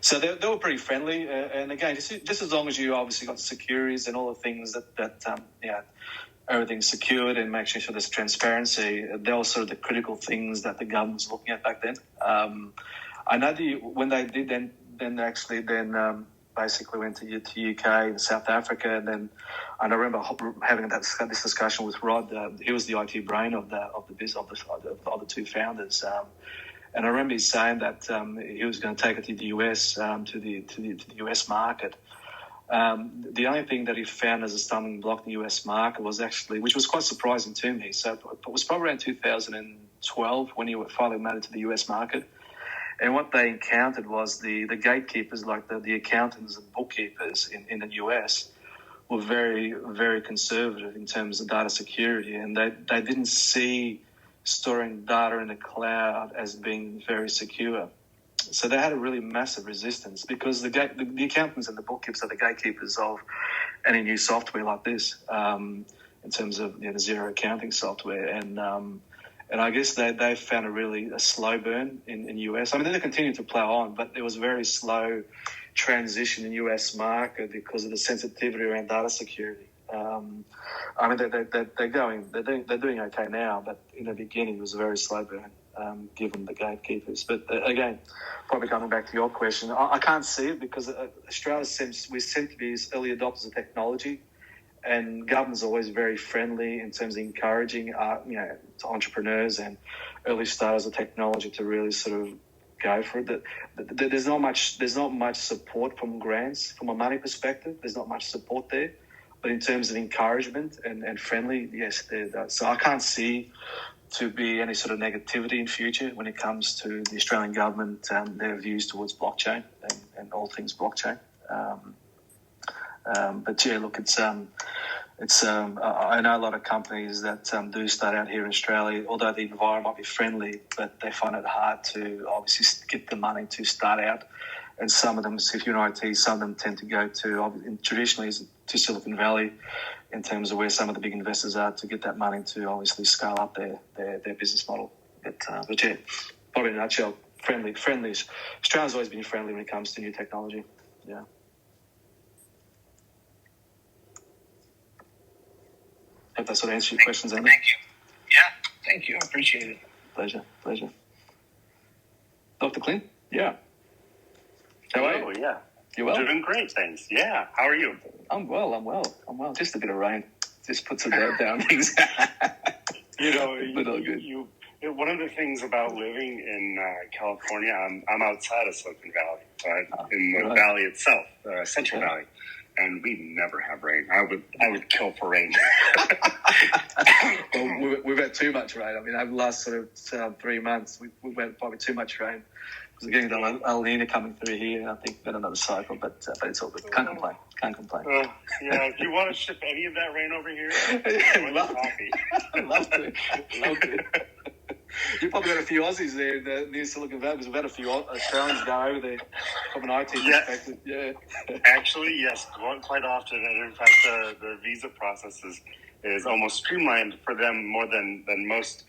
So they were pretty friendly, and again, just as long as you obviously got the securities and all the things that everything's secured and make sure there's transparency, they were sort of the critical things that the government was looking at back then. I know when they did then basically went to UK and South Africa, and I remember having this discussion with Rod. He was the IT brain of the two founders. And I remember he's saying that he was going to take it to the US, to the US market. The only thing that he found as a stumbling block in the US market was actually, which was quite surprising to me. So it was probably around 2012 when he finally made it to the US market. And what they encountered was the gatekeepers, like the accountants and bookkeepers in the US, were very, very conservative in terms of data security, and they didn't see storing data in the cloud as being very secure. So they had a really massive resistance because the accountants and the bookkeepers are the gatekeepers of any new software like this, in terms of the zero accounting software. And I guess they found a slow burn in US. I mean, they continue to plow on, but there was a very slow transition in US market because of the sensitivity around data security. I mean, they're doing okay now, but in the beginning it was a very slow burn, given the gatekeepers. But again, probably coming back to your question, I can't see it because Australia we seem to be early adopters of technology, and government's always very friendly in terms of encouraging, to entrepreneurs and early starters of technology to really sort of go for it. There's not much support from grants from a money perspective. There's not much support there. But in terms of encouragement and friendly, yes, there does. So I can't see to be any sort of negativity in future when it comes to the Australian government and their views towards blockchain and all things blockchain. But yeah, look, I know a lot of companies that do start out here in Australia, although the environment might be friendly, but they find it hard to obviously get the money to start out. And some of them, if you're in IT, some of them tend to go traditionally to Silicon Valley in terms of where some of the big investors are to get that money to obviously scale up their business model. But yeah, probably in a nutshell, friendly. Australia's always been friendly when it comes to new technology. Yeah. Hope that sort of answers your questions, Andy. Thank you. Yeah, thank you. I appreciate it. Pleasure. Dr. Clint? Yeah. How are you? Oh, yeah. You well? Doing great, thanks. Yeah. How are you? I'm well. Just a bit of rain. Just puts a bit down things. But all good. One of the things about living in California, I'm outside of Silicon Valley, in the valley itself, Central Valley, and we never have rain. I would kill for rain. Well, we've had too much rain. I mean, over the last sort of 3 months, we've had probably too much rain. Because we're getting the El Nino coming through here, and I think we've got another cycle, but it's all good. Can't complain. Yeah, if you want to ship any of that rain over here, I'd love to. You've probably got a few Aussies there in the New Silicon Valley, because we've had a few Australians go over there from an IT perspective. Yeah. Actually, yes, quite often. And in fact, the visa process is almost streamlined for them more than most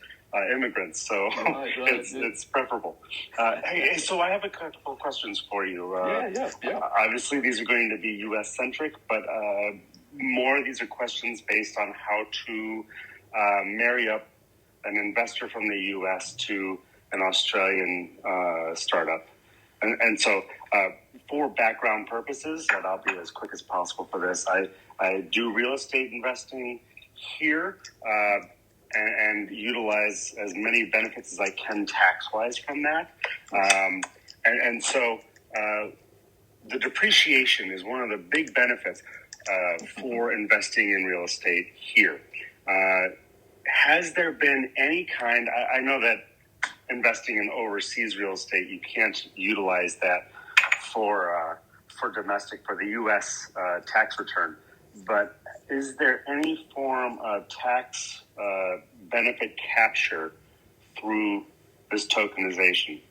immigrants, so it's preferable. Hey, so I have a couple of questions for you. Yeah. Obviously, these are going to be U.S.-centric, but more of these are questions based on how to marry up an investor from the U.S. to an Australian startup. And so for background purposes, and I'll be as quick as possible for this, I do real estate investing here, and utilize as many benefits as I can tax-wise from that. And so the depreciation is one of the big benefits for investing in real estate here. Has there been any kind, I know that investing in overseas real estate, you can't utilize that for domestic, for the U.S. tax return, but is there any form of tax benefit capture through this tokenization?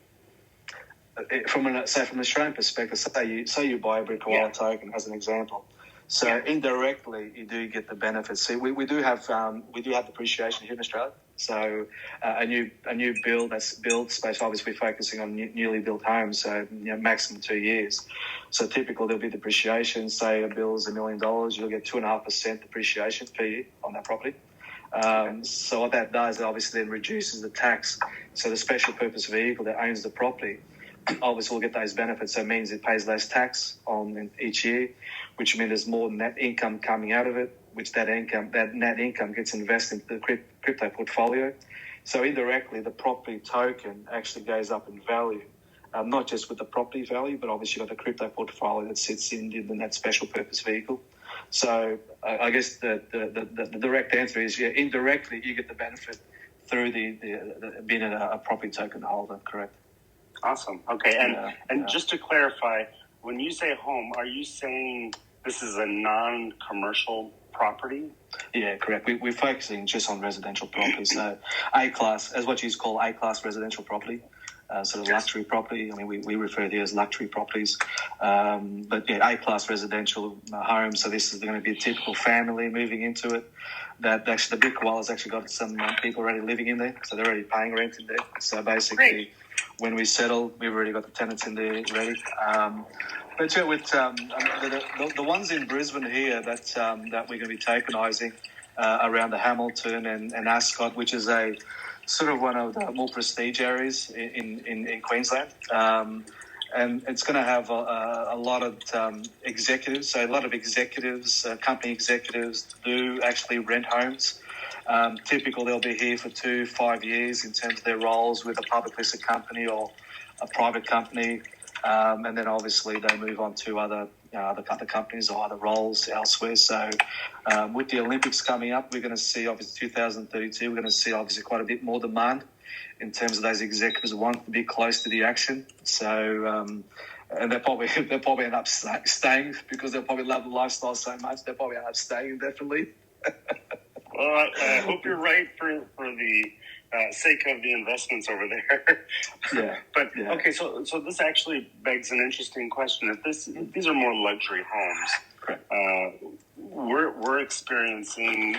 From an Australian perspective, say you buy a BRIK token as an example. So indirectly, you do get the benefits. See, we do have depreciation here in Australia. So a new build that's built space, obviously focusing on newly built homes, so maximum 2 years. So typically there'll be depreciation. Say a bill is $1 million, you'll get 2.5% depreciation per year on that property. So what that does, it obviously then reduces the tax. So the special purpose vehicle that owns the property obviously will get those benefits. So it means it pays less tax on each year, which means there's more net income coming out of it, which that net income gets invested into the crypto portfolio. So indirectly, the property token actually goes up in value, not just with the property value, but obviously you've got the crypto portfolio that sits in that special purpose vehicle. So I guess the direct answer is, indirectly you get the benefit through the being a property token holder, correct? Awesome. Okay, and just to clarify, when you say home, are you saying this is a non-commercial property? Yeah, correct. We're focusing just on residential property. So A-class, as what you call A-class residential property, sort of luxury property. I mean, we refer to it as luxury properties. But yeah, A-class residential homes. So this is going to be a typical family moving into it. That actually, the BRIK has actually got some people already living in there. So they're already paying rent in there. So basically, when we settle, we've already got the tenants in there ready. But yeah, with the ones in Brisbane here that we're going to be tokenizing around the Hamilton and Ascot, which is a sort of one of the more prestige areas in Queensland, and it's going to have a lot of executives. So a lot of executives, company executives, do actually rent homes. Typically, they'll be here for 2-5 years in terms of their roles with a public listed company or a private company. And then obviously they move on to other companies or other roles elsewhere. So with the Olympics coming up, we're going to see, obviously 2032, we're going to see obviously quite a bit more demand in terms of those executives who want to be close to the action. So and they'll probably end up staying because they'll probably love the lifestyle so much. They'll probably end up staying definitely. Well, I hope you're right for the sake of the investments over there. Okay, so this actually begs an interesting question. If these are more luxury homes, we're experiencing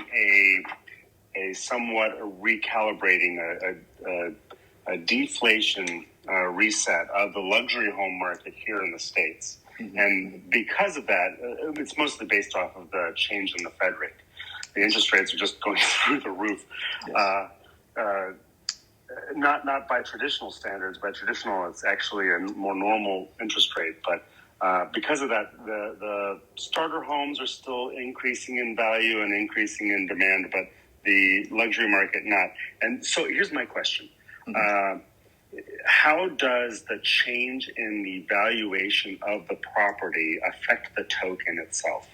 a somewhat recalibrating, a deflation reset of the luxury home market here in the States. Mm-hmm. And because of that, it's mostly based off of the change in the Fed rate. The interest rates are just going through the roof. Yes. Not by traditional standards. By traditional, it's actually a more normal interest rate. But because of that, the starter homes are still increasing in value and increasing in demand, but the luxury market not. And so here's my question. Mm-hmm. How does the change in the valuation of the property affect the token itself?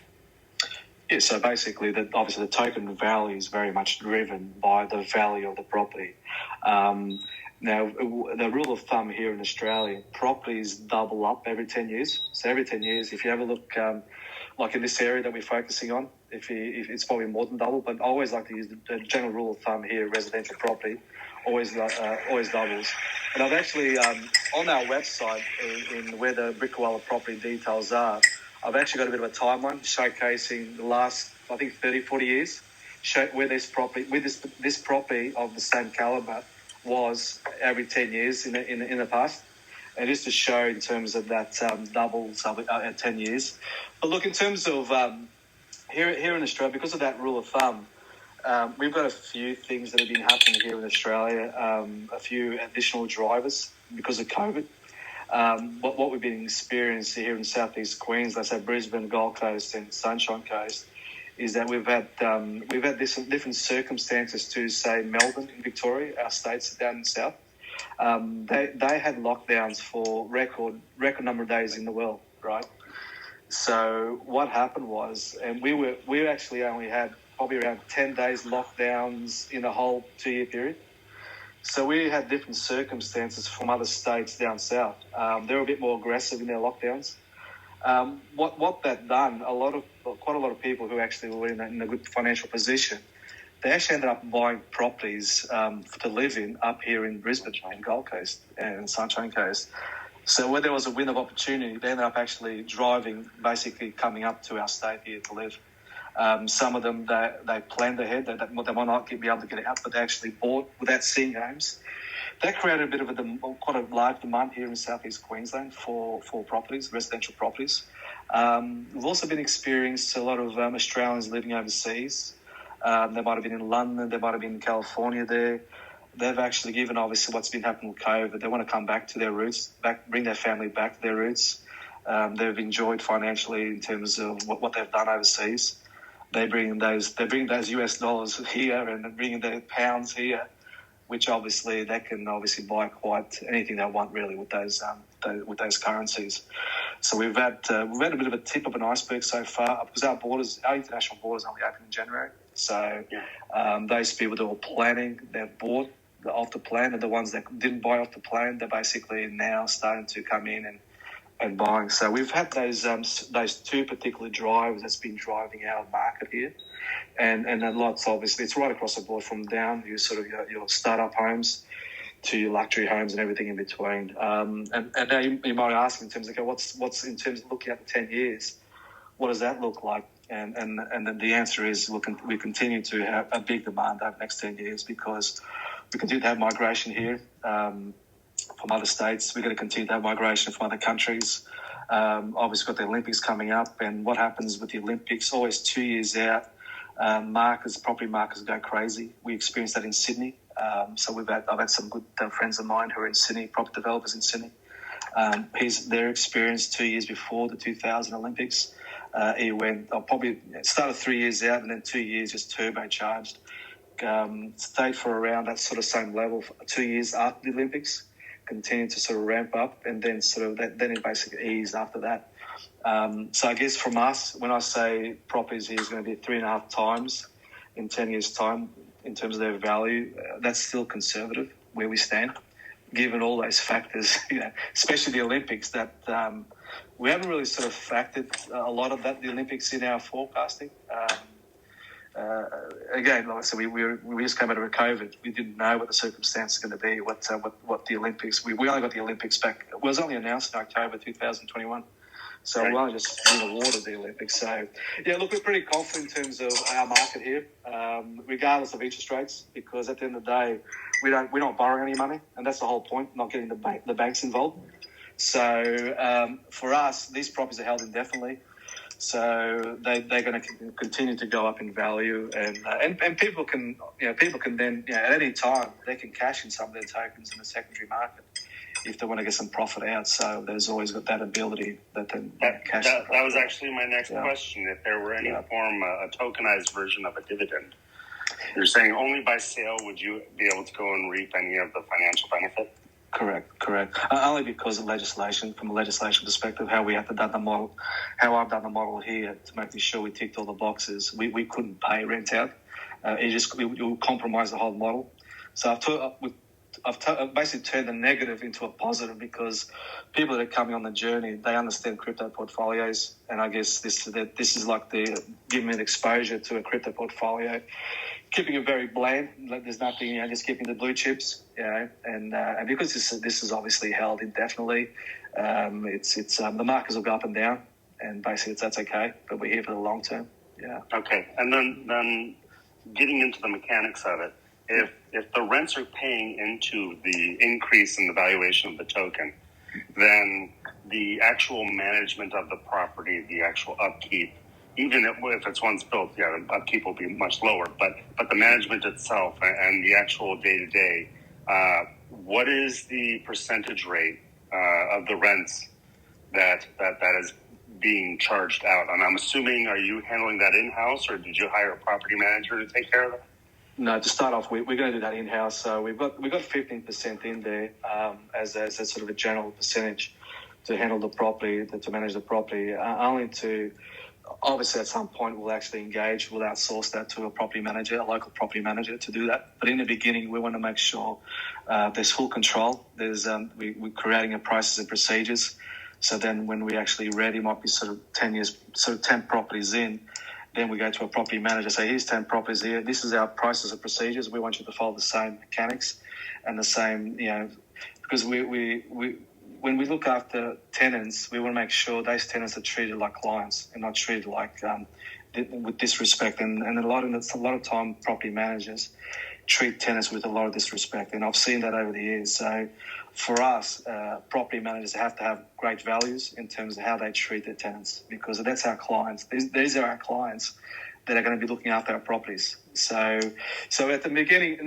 Yeah, so basically, obviously the token value is very much driven by the value of the property. Now, the rule of thumb here in Australia, properties double up every 10 years. So every 10 years, if you have a look, like in this area that we're focusing on, if it's probably more than double, but I always like to use the general rule of thumb here, residential property, always doubles. And I've actually, on our website, in where the BRIK property details are, I've actually got a bit of a timeline showcasing the last, I think, 30, 40 years, where this property of the same caliber was every 10 years in the past. And just to show in terms of that doubles at 10 years. But look, in terms of here in Australia, because of that rule of thumb, we've got a few things that have been happening here in Australia, a few additional drivers because of COVID. What we've been experiencing here in southeast Queensland, so Brisbane, Gold Coast, and Sunshine Coast, is that we've had different circumstances to, say, Melbourne in Victoria, our states down in the south. They had lockdowns for record number of days in the world, right? So what happened was, and we actually only had probably around 10 days lockdowns in the whole 2-year period. So we had different circumstances from other states down south. They were a bit more aggressive in their lockdowns. What that done, a lot of quite a lot of people who actually were in a good financial position. They actually ended up buying properties to live in up here in Brisbane, in Gold Coast and Sunshine Coast. So where there was a window of opportunity, they ended up actually driving, basically coming up to our state here to live. Some of them, they planned ahead. They might not be able to get out, but they actually bought without seeing homes. That created a bit of quite a large demand here in southeast Queensland for properties, residential properties. We've also been experiencing a lot of Australians living overseas. They might have been in London, they might have been in California there. They've actually, given obviously what's been happening with COVID, they want to come back to their roots, bring their family back to their roots. They've enjoyed financially in terms of what they've done overseas. They bring those US dollars here and they're bringing their pounds here, which obviously they can obviously buy quite anything they want really with those currencies. So we've had a bit of a tip of an iceberg so far because our international borders only open in January. So those people that were planning, they've bought off the plan, and the ones that didn't buy off the plan, they're basically now starting to come in and buying. So we've had those two particular drivers that's been driving our market here, and lots obviously it's right across the board from down your sort of your startup homes to your luxury homes and everything in between. And now you might ask in terms of what's in terms of looking at the 10 years, what does that look like? And then the answer is we continue to have a big demand over the next 10 years because we continue to have migration here from other states. We're going to continue to have migration from other countries. Obviously, we've got the Olympics coming up, and what happens with the Olympics, always 2 years out, property markets go crazy. We experienced that in Sydney. So I've had some good friends of mine who are in Sydney, property developers in Sydney. Their experience 2 years before the 2000 Olympics, he went probably started 3 years out and then 2 years just turbocharged. Stayed for around that sort of same level for 2 years after the Olympics, continued to sort of ramp up, and then then it basically eased after that. So I guess from us, when I say properties here is going to be 3.5 times in 10 years' time in terms of their value, that's still conservative where we stand, given all those factors, especially the Olympics, that we haven't really sort of factored a lot of the Olympics in our forecasting. Again, like I said, we just came out of COVID. We didn't know what the circumstances were going to be, what the Olympics. We only got the Olympics back. It was only announced in October 2021. So we only just been awarded the Olympics. So, look, we're pretty confident in terms of our market here, regardless of interest rates, because at the end of the day, we're not borrowing any money, and that's the whole point, not getting the banks involved. So for us, these properties are held indefinitely. So they're going to continue to go up in value, and people can then at any time they can cash in some of their tokens in the secondary market if they want to get some profit out. So there's always got that ability that cash. That was actually my next question. If there were any form, a tokenized version of a dividend, you're saying only by sale would you be able to go and reap any of the financial benefit? Correct. Only because of legislation, from a legislation perspective, how I've done the model here to make sure we ticked all the boxes. We couldn't pay rent out. It would compromise the whole model. So I've basically turned the negative into a positive because people that are coming on the journey, they understand crypto portfolios, and I guess this is like giving me an exposure to a crypto portfolio, keeping it very bland. Like there's nothing, just keeping the blue chips, and because this is obviously held indefinitely, it's the markets will go up and down, and basically that's okay, but we're here for the long term. Yeah. Okay, and then getting into the mechanics of it. If the rents are paying into the increase in the valuation of the token, then the actual management of the property, the actual upkeep, even if it's once built, the upkeep will be much lower. But the management itself and the actual day-to-day, what is the percentage rate of the rents that is being charged out? And I'm assuming, are you handling that in-house, or did you hire a property manager to take care of that? No, to start off, we're going to do that in-house. So we've got 15% in there as a sort of a general percentage to handle the property, to manage the property. Only to, obviously, at some point we'll actually engage, we'll outsource that to a property manager, a local property manager to do that. But in the beginning, we want to make sure there's full control. We're creating a process and procedures So then when we actually ready, might be sort of 10 properties in, then we go to a property manager, say, here's 10 properties here. This is our process and procedures. We want you to follow the same mechanics and the same, because we when we look after tenants, we want to make sure those tenants are treated like clients and not treated like with disrespect. And a lot of time property managers treat tenants with a lot of disrespect, and I've seen that over the years. So for us, property managers have to have great values in terms of how they treat their tenants, because that's our clients. These are our clients that are going to be looking after our properties. So at the beginning,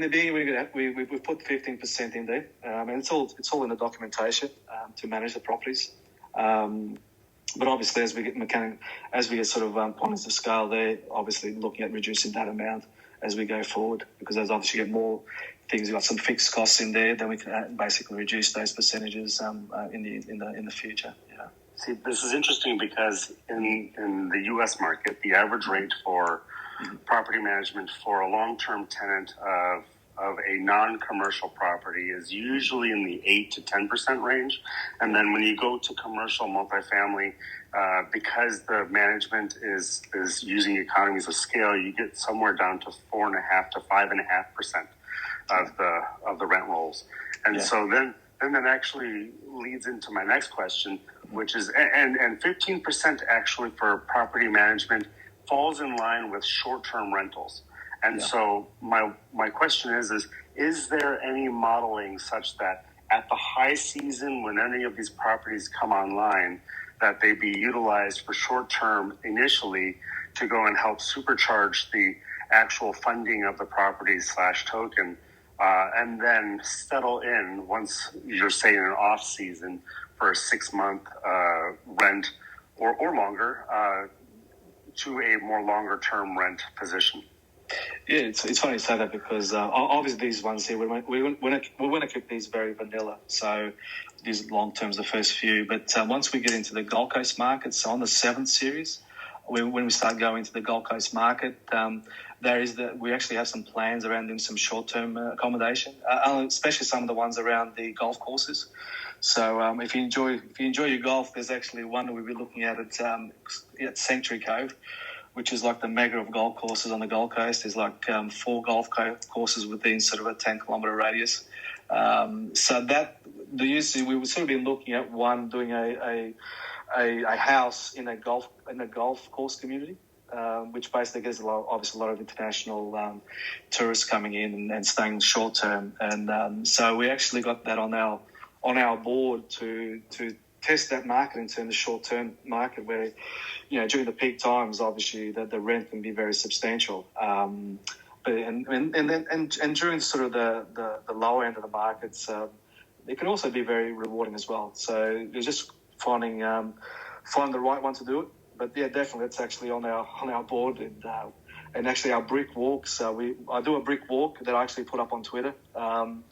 we put 15% in there, and it's all in the documentation to manage the properties. But obviously, as we get sort of points of scale, there obviously looking at reducing that amount as we go forward, because as obviously you get more things, you've got some fixed costs in there, then we can basically reduce those percentages in the future. Yeah. See, this is interesting because in the U.S. market, the average rate for property management for a long-term tenant of a non-commercial property is usually in the 8 to 10% range. And then when you go to commercial multifamily, because the management is using economies of scale, you get somewhere down to 4.5 to 5.5% of the rent rolls. And so then that actually leads into my next question, which is, and 15% actually for property management falls in line with short-term rentals. And so my question is there any modeling such that at the high season, when any of these properties come online, that they be utilized for short-term initially to go and help supercharge the actual funding of the property / token, and then settle in once you're saying an off season for a 6-month rent or longer to a more longer term rent position? Yeah, it's funny you say that, because obviously these ones here, we want to keep these very vanilla. So these long terms, the first few. But once we get into the Gold Coast market, so on the 7th series, when we start going to the Gold Coast market, we actually have some plans around doing some short-term accommodation, especially some of the ones around the golf courses. So if you enjoy your golf, there's actually one that we'll be looking at Sanctuary Cove, which is like the mega of golf courses on the Gold Coast. There's like 4 golf courses within sort of a 10-kilometre radius. So that we would sort of be looking at one doing a house in a golf course community, which basically gets obviously a lot of international tourists coming in and staying short term. And so we actually got that on our board to test that market in terms of short-term market, where, during the peak times, obviously the rent can be very substantial. But during sort of the lower end of the markets, it can also be very rewarding as well. So it's just finding the right one to do it. But yeah, definitely, it's actually on our board, and actually our BRIK walks. I do a BRIK walk that I actually put up on Twitter, and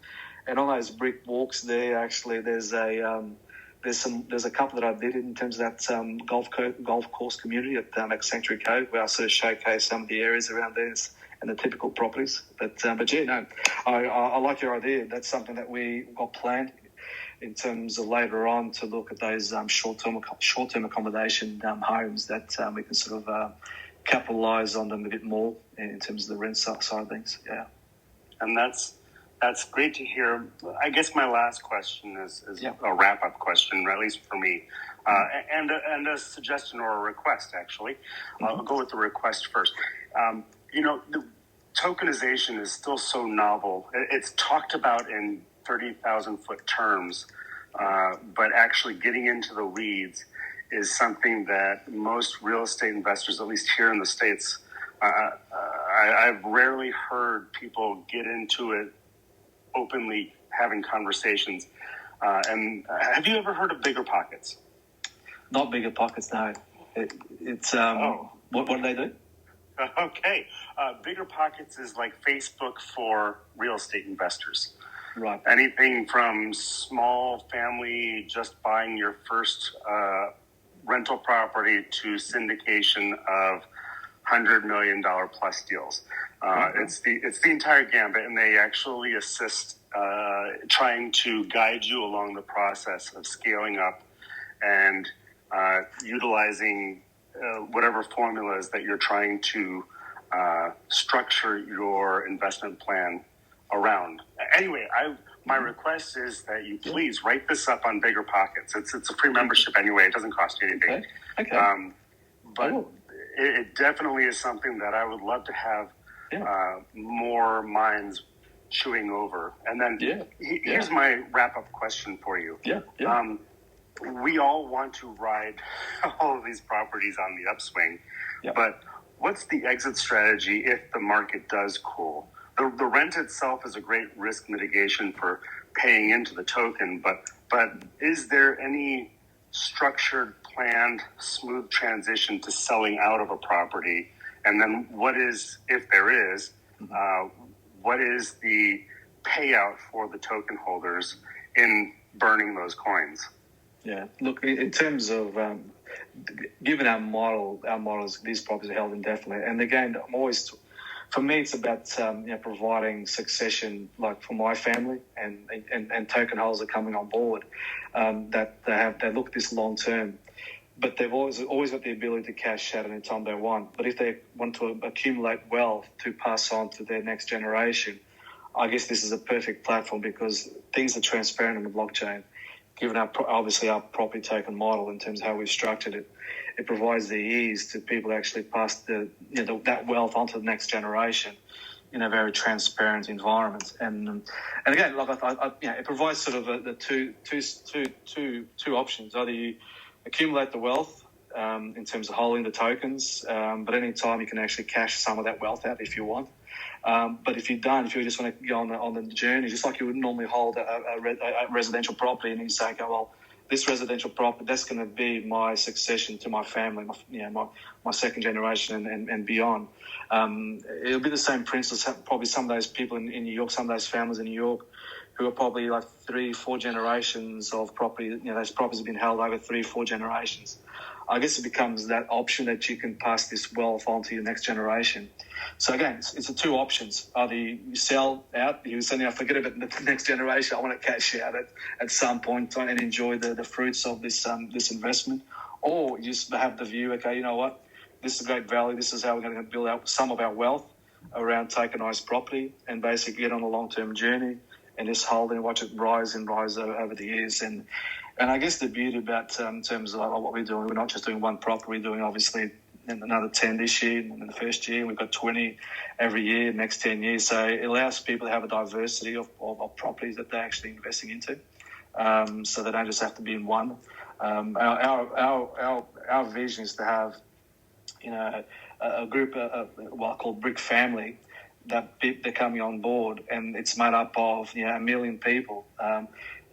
on those BRIK walks there, actually there's a couple that I did in terms of that golf course community at Sanctuary Cove, where I sort of showcase some of the areas around there and the typical properties. But yeah, no, I like your idea. That's something that we got planned in terms of later on to look at those short-term accommodation homes that we can sort of capitalise on them a bit more in terms of the rent side of things. Yeah, and that's great to hear. I guess my last question is a wrap-up question, at least for me, and a suggestion or a request, actually. I'll go with the request first. The tokenization is still so novel. It's talked about in 30,000-foot terms, but actually getting into the weeds is something that most real estate investors, at least here in the States, I've rarely heard people get into it openly, having conversations. And have you ever heard of Bigger Pockets? Not Bigger Pockets, no. What do they do? Okay. Bigger Pockets is like Facebook for real estate investors. Right. Anything from small family just buying your first rental property to syndication of $100 million plus deals. It's the entire gambit, and they actually assist trying to guide you along the process of scaling up and utilizing whatever formulas that you're trying to structure your investment plan around. Anyway, my request is that you please write this up on Bigger Pockets. It's a free membership anyway. It doesn't cost you anything. Okay. But it definitely is something that I would love to have more minds chewing over. And then here's my wrap-up question for you. We all want to ride all of these properties on the upswing, but what's the exit strategy if the market does cool? The rent itself is a great risk mitigation for paying into the token, but is there any structured, planned, smooth transition to selling out of a property? And then what is, if there is, what is the payout for the token holders in burning those coins? Yeah, look, in terms of, given our models, these properties are held indefinitely. And again, for me, it's about providing succession, like for my family and token holders are coming on board, that they look this long term. But they've always got the ability to cash out any time they want. But if they want to accumulate wealth to pass on to their next generation, I guess this is a perfect platform because things are transparent on the blockchain. Given our property token model in terms of how we've structured it, it provides the ease to people to actually pass that wealth onto the next generation in a very transparent environment. And again, like it provides sort of the two options. Either you accumulate the wealth in terms of holding the tokens, but any time you can actually cash some of that wealth out if you want. But if you just want to go on the journey, just like you would normally hold a residential property, and you say, okay, well, this residential property, that's going to be my succession to my family, my second generation and beyond. It'll be the same principles. Probably some of those people in New York, some of those families in New York, who are probably like 3-4 generations of property. Those properties have been held over 3-4 generations. I guess it becomes that option that you can pass this wealth on to your next generation. So again, it's the two options. Either you sell out, you say, forget about the next generation, I want to cash out at some point and enjoy the fruits of this investment. Or you just have the view, okay, you know what, this is a great value, this is how we're going to build out some of our wealth around tokenized property and basically get on a long-term journey and just hold and watch it rise over the years. And I guess the beauty about in terms of what we're doing, we're not just doing one property, we're doing obviously another 10 this year, and in the first year we've got 20 every year, next 10 years. So it allows people to have a diversity of properties that they're actually investing into, so they don't just have to be in one. Our vision is to have a group, what I call BRIK family, that they're coming on board, and it's made up of 1 million people.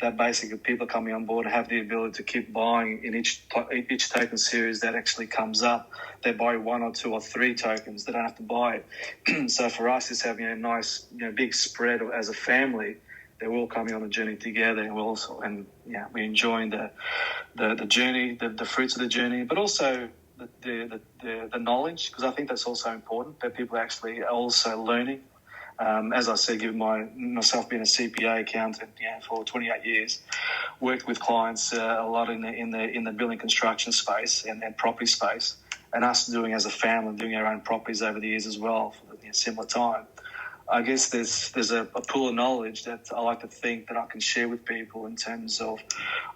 That basically people coming on board have the ability to keep buying in each token series that actually comes up. They buy 1 or 2 or 3 tokens. They don't have to buy it. So for us, it's having a nice, big spread as a family. They're all coming on a journey together, and we're enjoying the journey, the fruits of the journey, but also the knowledge, because I think that's also important, that people actually are also learning. As I said, given myself being a CPA accountant for 28 years, worked with clients a lot in the building construction space and property space, and us doing as a family, doing our own properties over the years as well for a similar time. I guess there's a pool of knowledge that I like to think that I can share with people in terms of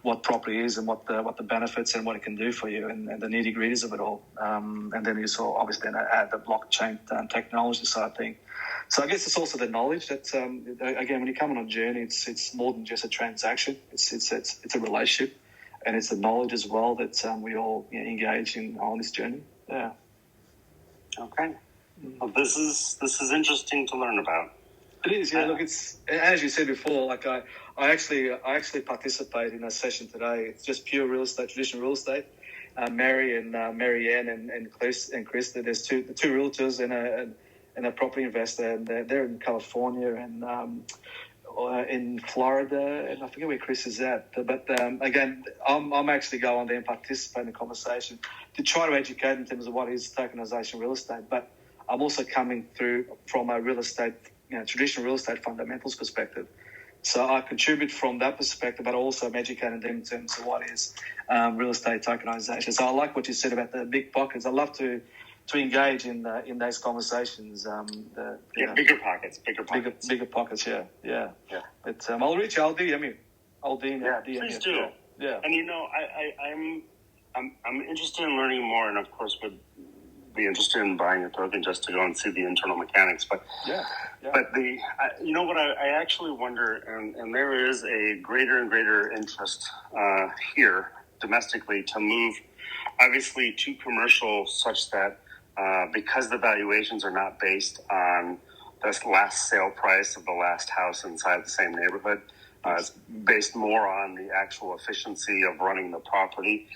what property is and what the benefits and what it can do for you and the nitty-gritties of it all. And then you saw obviously add the blockchain technology side thing. So I guess it's also the knowledge that again, when you come on a journey, it's more than just a transaction. It's a relationship, and it's the knowledge as well that we all engage in on this journey. Yeah. Okay. Well, this is interesting to learn about. It is, yeah. Look, it's as you said before. Like I actually participate in a session today. It's just pure real estate, traditional real estate. Mary and Marianne and Chris. There's two realtors and a property investor, and they're in California and in Florida, and I forget where Chris is at. But again, I'm actually going there and participate in the conversation to try to educate in terms of what is tokenization real estate. But I'm also coming through from a real estate, traditional real estate fundamentals perspective. So I contribute from that perspective, but also I'm educating them in terms of what is real estate tokenization. So I like what you said about the big pockets. I love to engage in those conversations. Bigger pockets. Bigger pockets. Yeah. But I'll reach out. I'll DM. Please do. Yeah. And I'm interested in learning more, and of course would be interested in buying a token just to go and see the internal mechanics. But but what I actually wonder, and there is a greater and greater interest here domestically to move, obviously, to commercial, such that because the valuations are not based on the last sale price of the last house inside the same neighborhood. It's based more on the actual efficiency of running the property.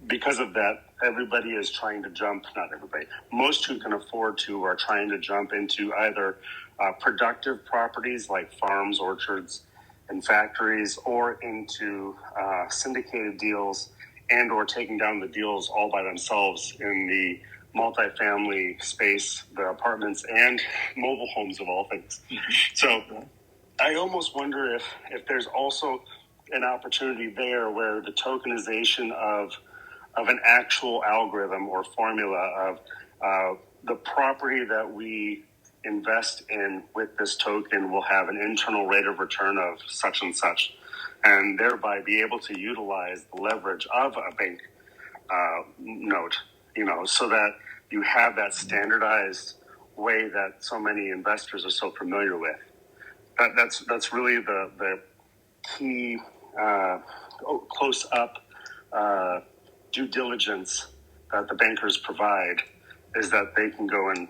Because of that, everybody is trying to jump, not everybody, most who can afford to are trying to jump into either productive properties like farms, orchards, and factories, or into syndicated deals and or taking down the deals all by themselves in the multifamily space, the apartments and mobile homes of all things. So I almost wonder if there's also an opportunity there where the tokenization of an actual algorithm or formula of the property that we invest in with this token will have an internal rate of return of such and such, and thereby be able to utilize the leverage of a bank note, so that you have that standardized way that so many investors are so familiar with. That's really the key close up due diligence that the bankers provide, is that they can go and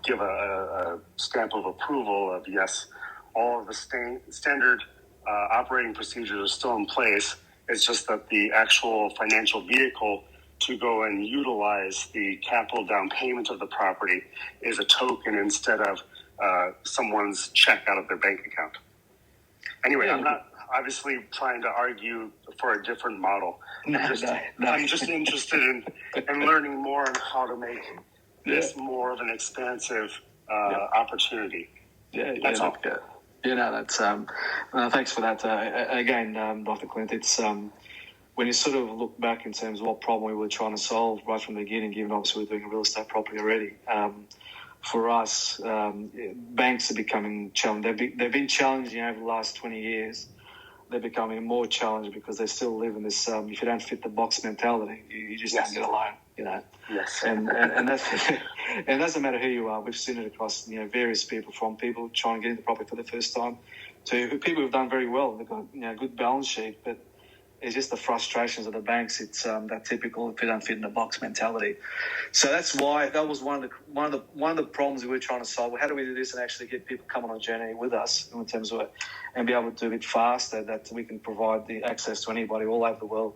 give a stamp of approval of, yes, all of the standard operating procedures are still in place. It's just that the actual financial vehicle to go and utilize the capital down payment of the property is a token instead of someone's check out of their bank account. Anyway, I'm not obviously trying to argue for a different model. I'm just interested in learning more on how to make this more of an expansive opportunity. That's all. That's thanks for that. Again, Dr. Clint, it's when you sort of look back in terms of what problem we were trying to solve right from the beginning, given obviously we're doing a real estate property already. For us, banks are becoming challenging. They've been challenging over the last 20 years. They're becoming more challenged because they still live in this if you don't fit the box mentality, you just don't get a loan, Yes. And that's and it doesn't matter who you are. We've seen it across various people, from people trying to get into property for the first time to people who've done very well. They've got good balance sheet, but it's just the frustrations of the banks. It's that typical if you don't fit in the box mentality. So that's why that was one of the problems we were trying to solve. How do we do this and actually get people come on a journey with us in terms of it, and be able to do it faster, that we can provide the access to anybody all over the world.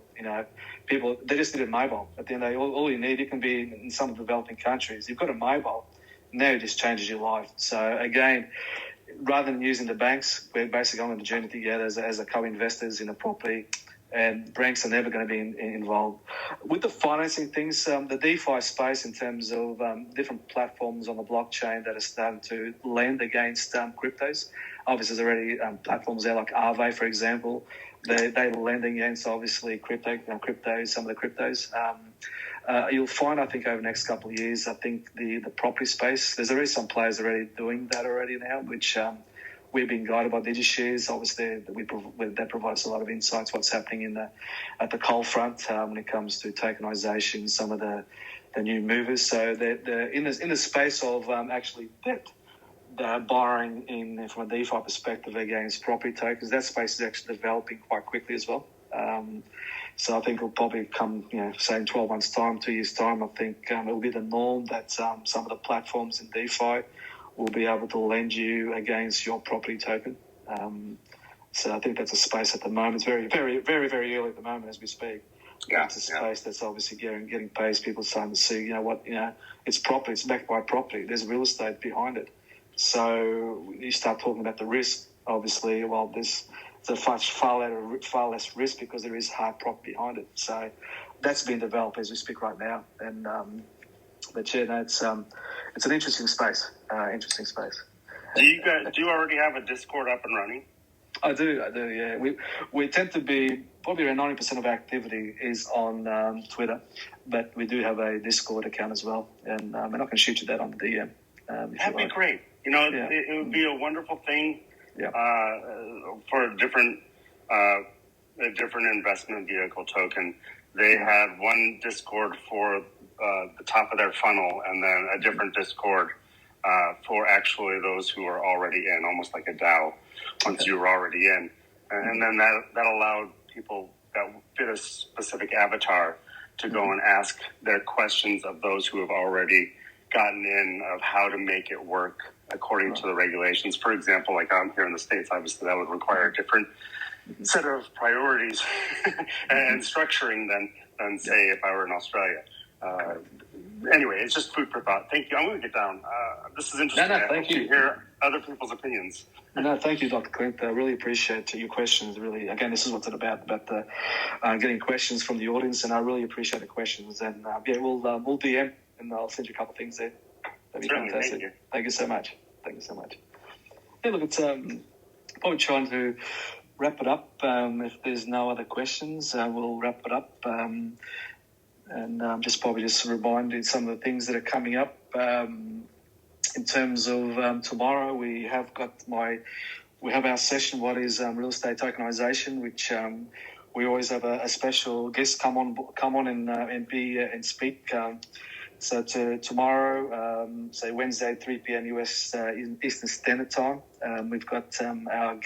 People, they just need a mobile. At the end of the day, all you need, you can be in some developing countries. You've got a mobile. Now it just changes your life. So again, rather than using the banks, we're basically on the journey together as a co-investors in a property. And banks are never going to be involved. With the financing things, the DeFi space in terms of different platforms on the blockchain that are starting to lend against cryptos. Obviously, there's already platforms there like Aave, for example. They lend against, obviously, cryptos, some of the cryptos. You'll find, I think, over the next couple of years, I think the property space, there's already some players already doing that already now, which... we've been guided by DigiShares. Obviously, that provides a lot of insights what's happening at the coal front when it comes to tokenization, some of the new movers. So they're in the space of actually debt, borrowing from a DeFi perspective against property tokens. That space is actually developing quite quickly as well. So I think it'll probably come, say in 12 months' time, 2 years' time. I think it'll be the norm that some of the platforms in DeFi will be able to lend you against your property token. So I think that's a space at the moment. It's very, very, very, very early at the moment as we speak. It's a space that's obviously getting paid. People starting to see, it's property. It's backed by property. There's real estate behind it. So you start talking about the risk. Obviously, there's far less risk because there is hard property behind it. So that's being developed as we speak right now. And but it's an interesting space. Do you already have a Discord up and running? I do, yeah. We tend to be, probably around 90% of our activity is on Twitter, but we do have a Discord account as well, and I can shoot you that on the DM. That'd be great. It would be a wonderful thing for a different investment vehicle token. They had one Discord for the top of their funnel, and then a different Discord for actually those who are already in, almost like a DAO, once you were already in. And then that allowed people that fit a specific avatar to go and ask their questions of those who have already gotten in, of how to make it work according to the regulations. For example, like I'm here in the States, obviously that would require a different set of priorities and structuring than say if I were in Australia. Anyway, it's just food for thought. Thank you. I'm going to get down. This is interesting. No, thank you. To hear other people's opinions. No, thank you, Dr. Clint. I really appreciate your questions. Really, again, this is what it's about getting questions from the audience, and I really appreciate the questions. And we'll DM, and I'll send you a couple of things there. That'd be fantastic. Thank you. Thank you so much. Yeah, look, it's probably trying to wrap it up. If there's no other questions, we'll wrap it up. And just remind you some of the things that are coming up. In terms of tomorrow, we have our session, what is real estate tokenization, which we always have a special guest come on and speak. So tomorrow, say Wednesday, 3 p.m. US Eastern Standard Time, we've got our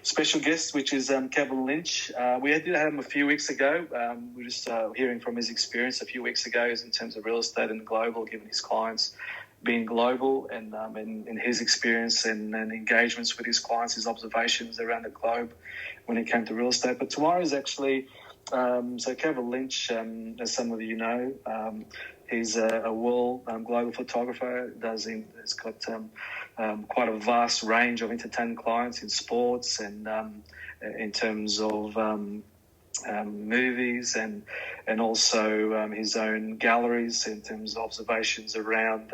special guest, which is Kevin Lynch. We did have him a few weeks ago. We were just hearing from his experience a few weeks ago in terms of real estate and global, given his clients being global, and his experience and engagements with his clients, his observations around the globe when it came to real estate. But tomorrow is actually... so Kevin Lynch, as some of you know, he's a world global photographer. He's got quite a vast range of entertainment clients in sports and in terms of movies and also his own galleries in terms of observations around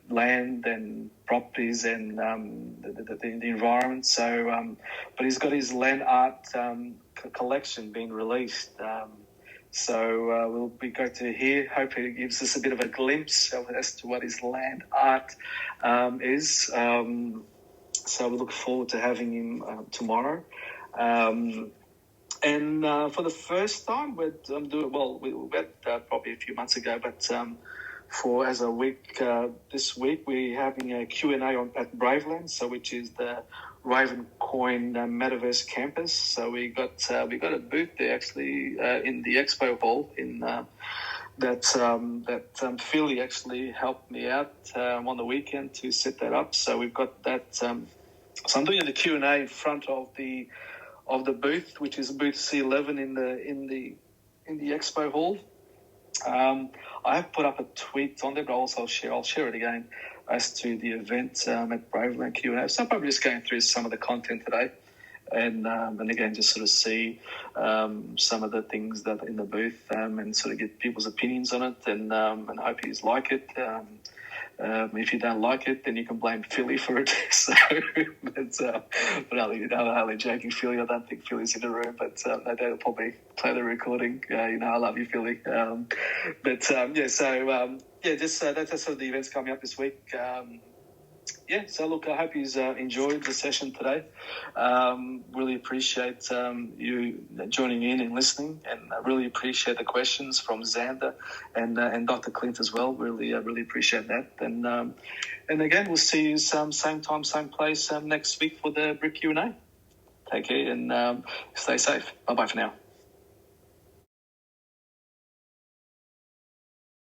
land and properties and the environment. So, but he's got his land art collection being released. So we'll be great to hear. Hopefully it gives us a bit of a glimpse as to what his land art is. So we look forward to having him tomorrow. And for the first time, we went probably a few months ago, but as a week, this week, we're having a Q&A at Braveland, which is the Ravencoin Metaverse campus. So we got a booth there actually in the expo hall that Philly actually helped me out on the weekend to set that up. So we've got that. So I'm doing the Q&A in front of the booth, which is booth C11 in the expo hall. I have put up a tweet on there, but also I'll share it again as to the event at Braveland Q&A. So I'm probably just going through some of the content today, and again just sort of see some of the things that are in the booth and sort of get people's opinions on it, and I hope you like it. If you don't like it, then you can blame Philly for it. So, but only joking, Philly. I don't think Philly's in the room, but they'll probably play the recording. I love you, Philly. That's sort of the events coming up this week. So look, I hope you've enjoyed the session today. Really appreciate you joining in and listening, and I really appreciate the questions from Xander and Dr. Clint as well. Really appreciate that. And again, we'll see you same time, same place next week for the BRIK Q&A. Take care and stay safe. Bye-bye for now.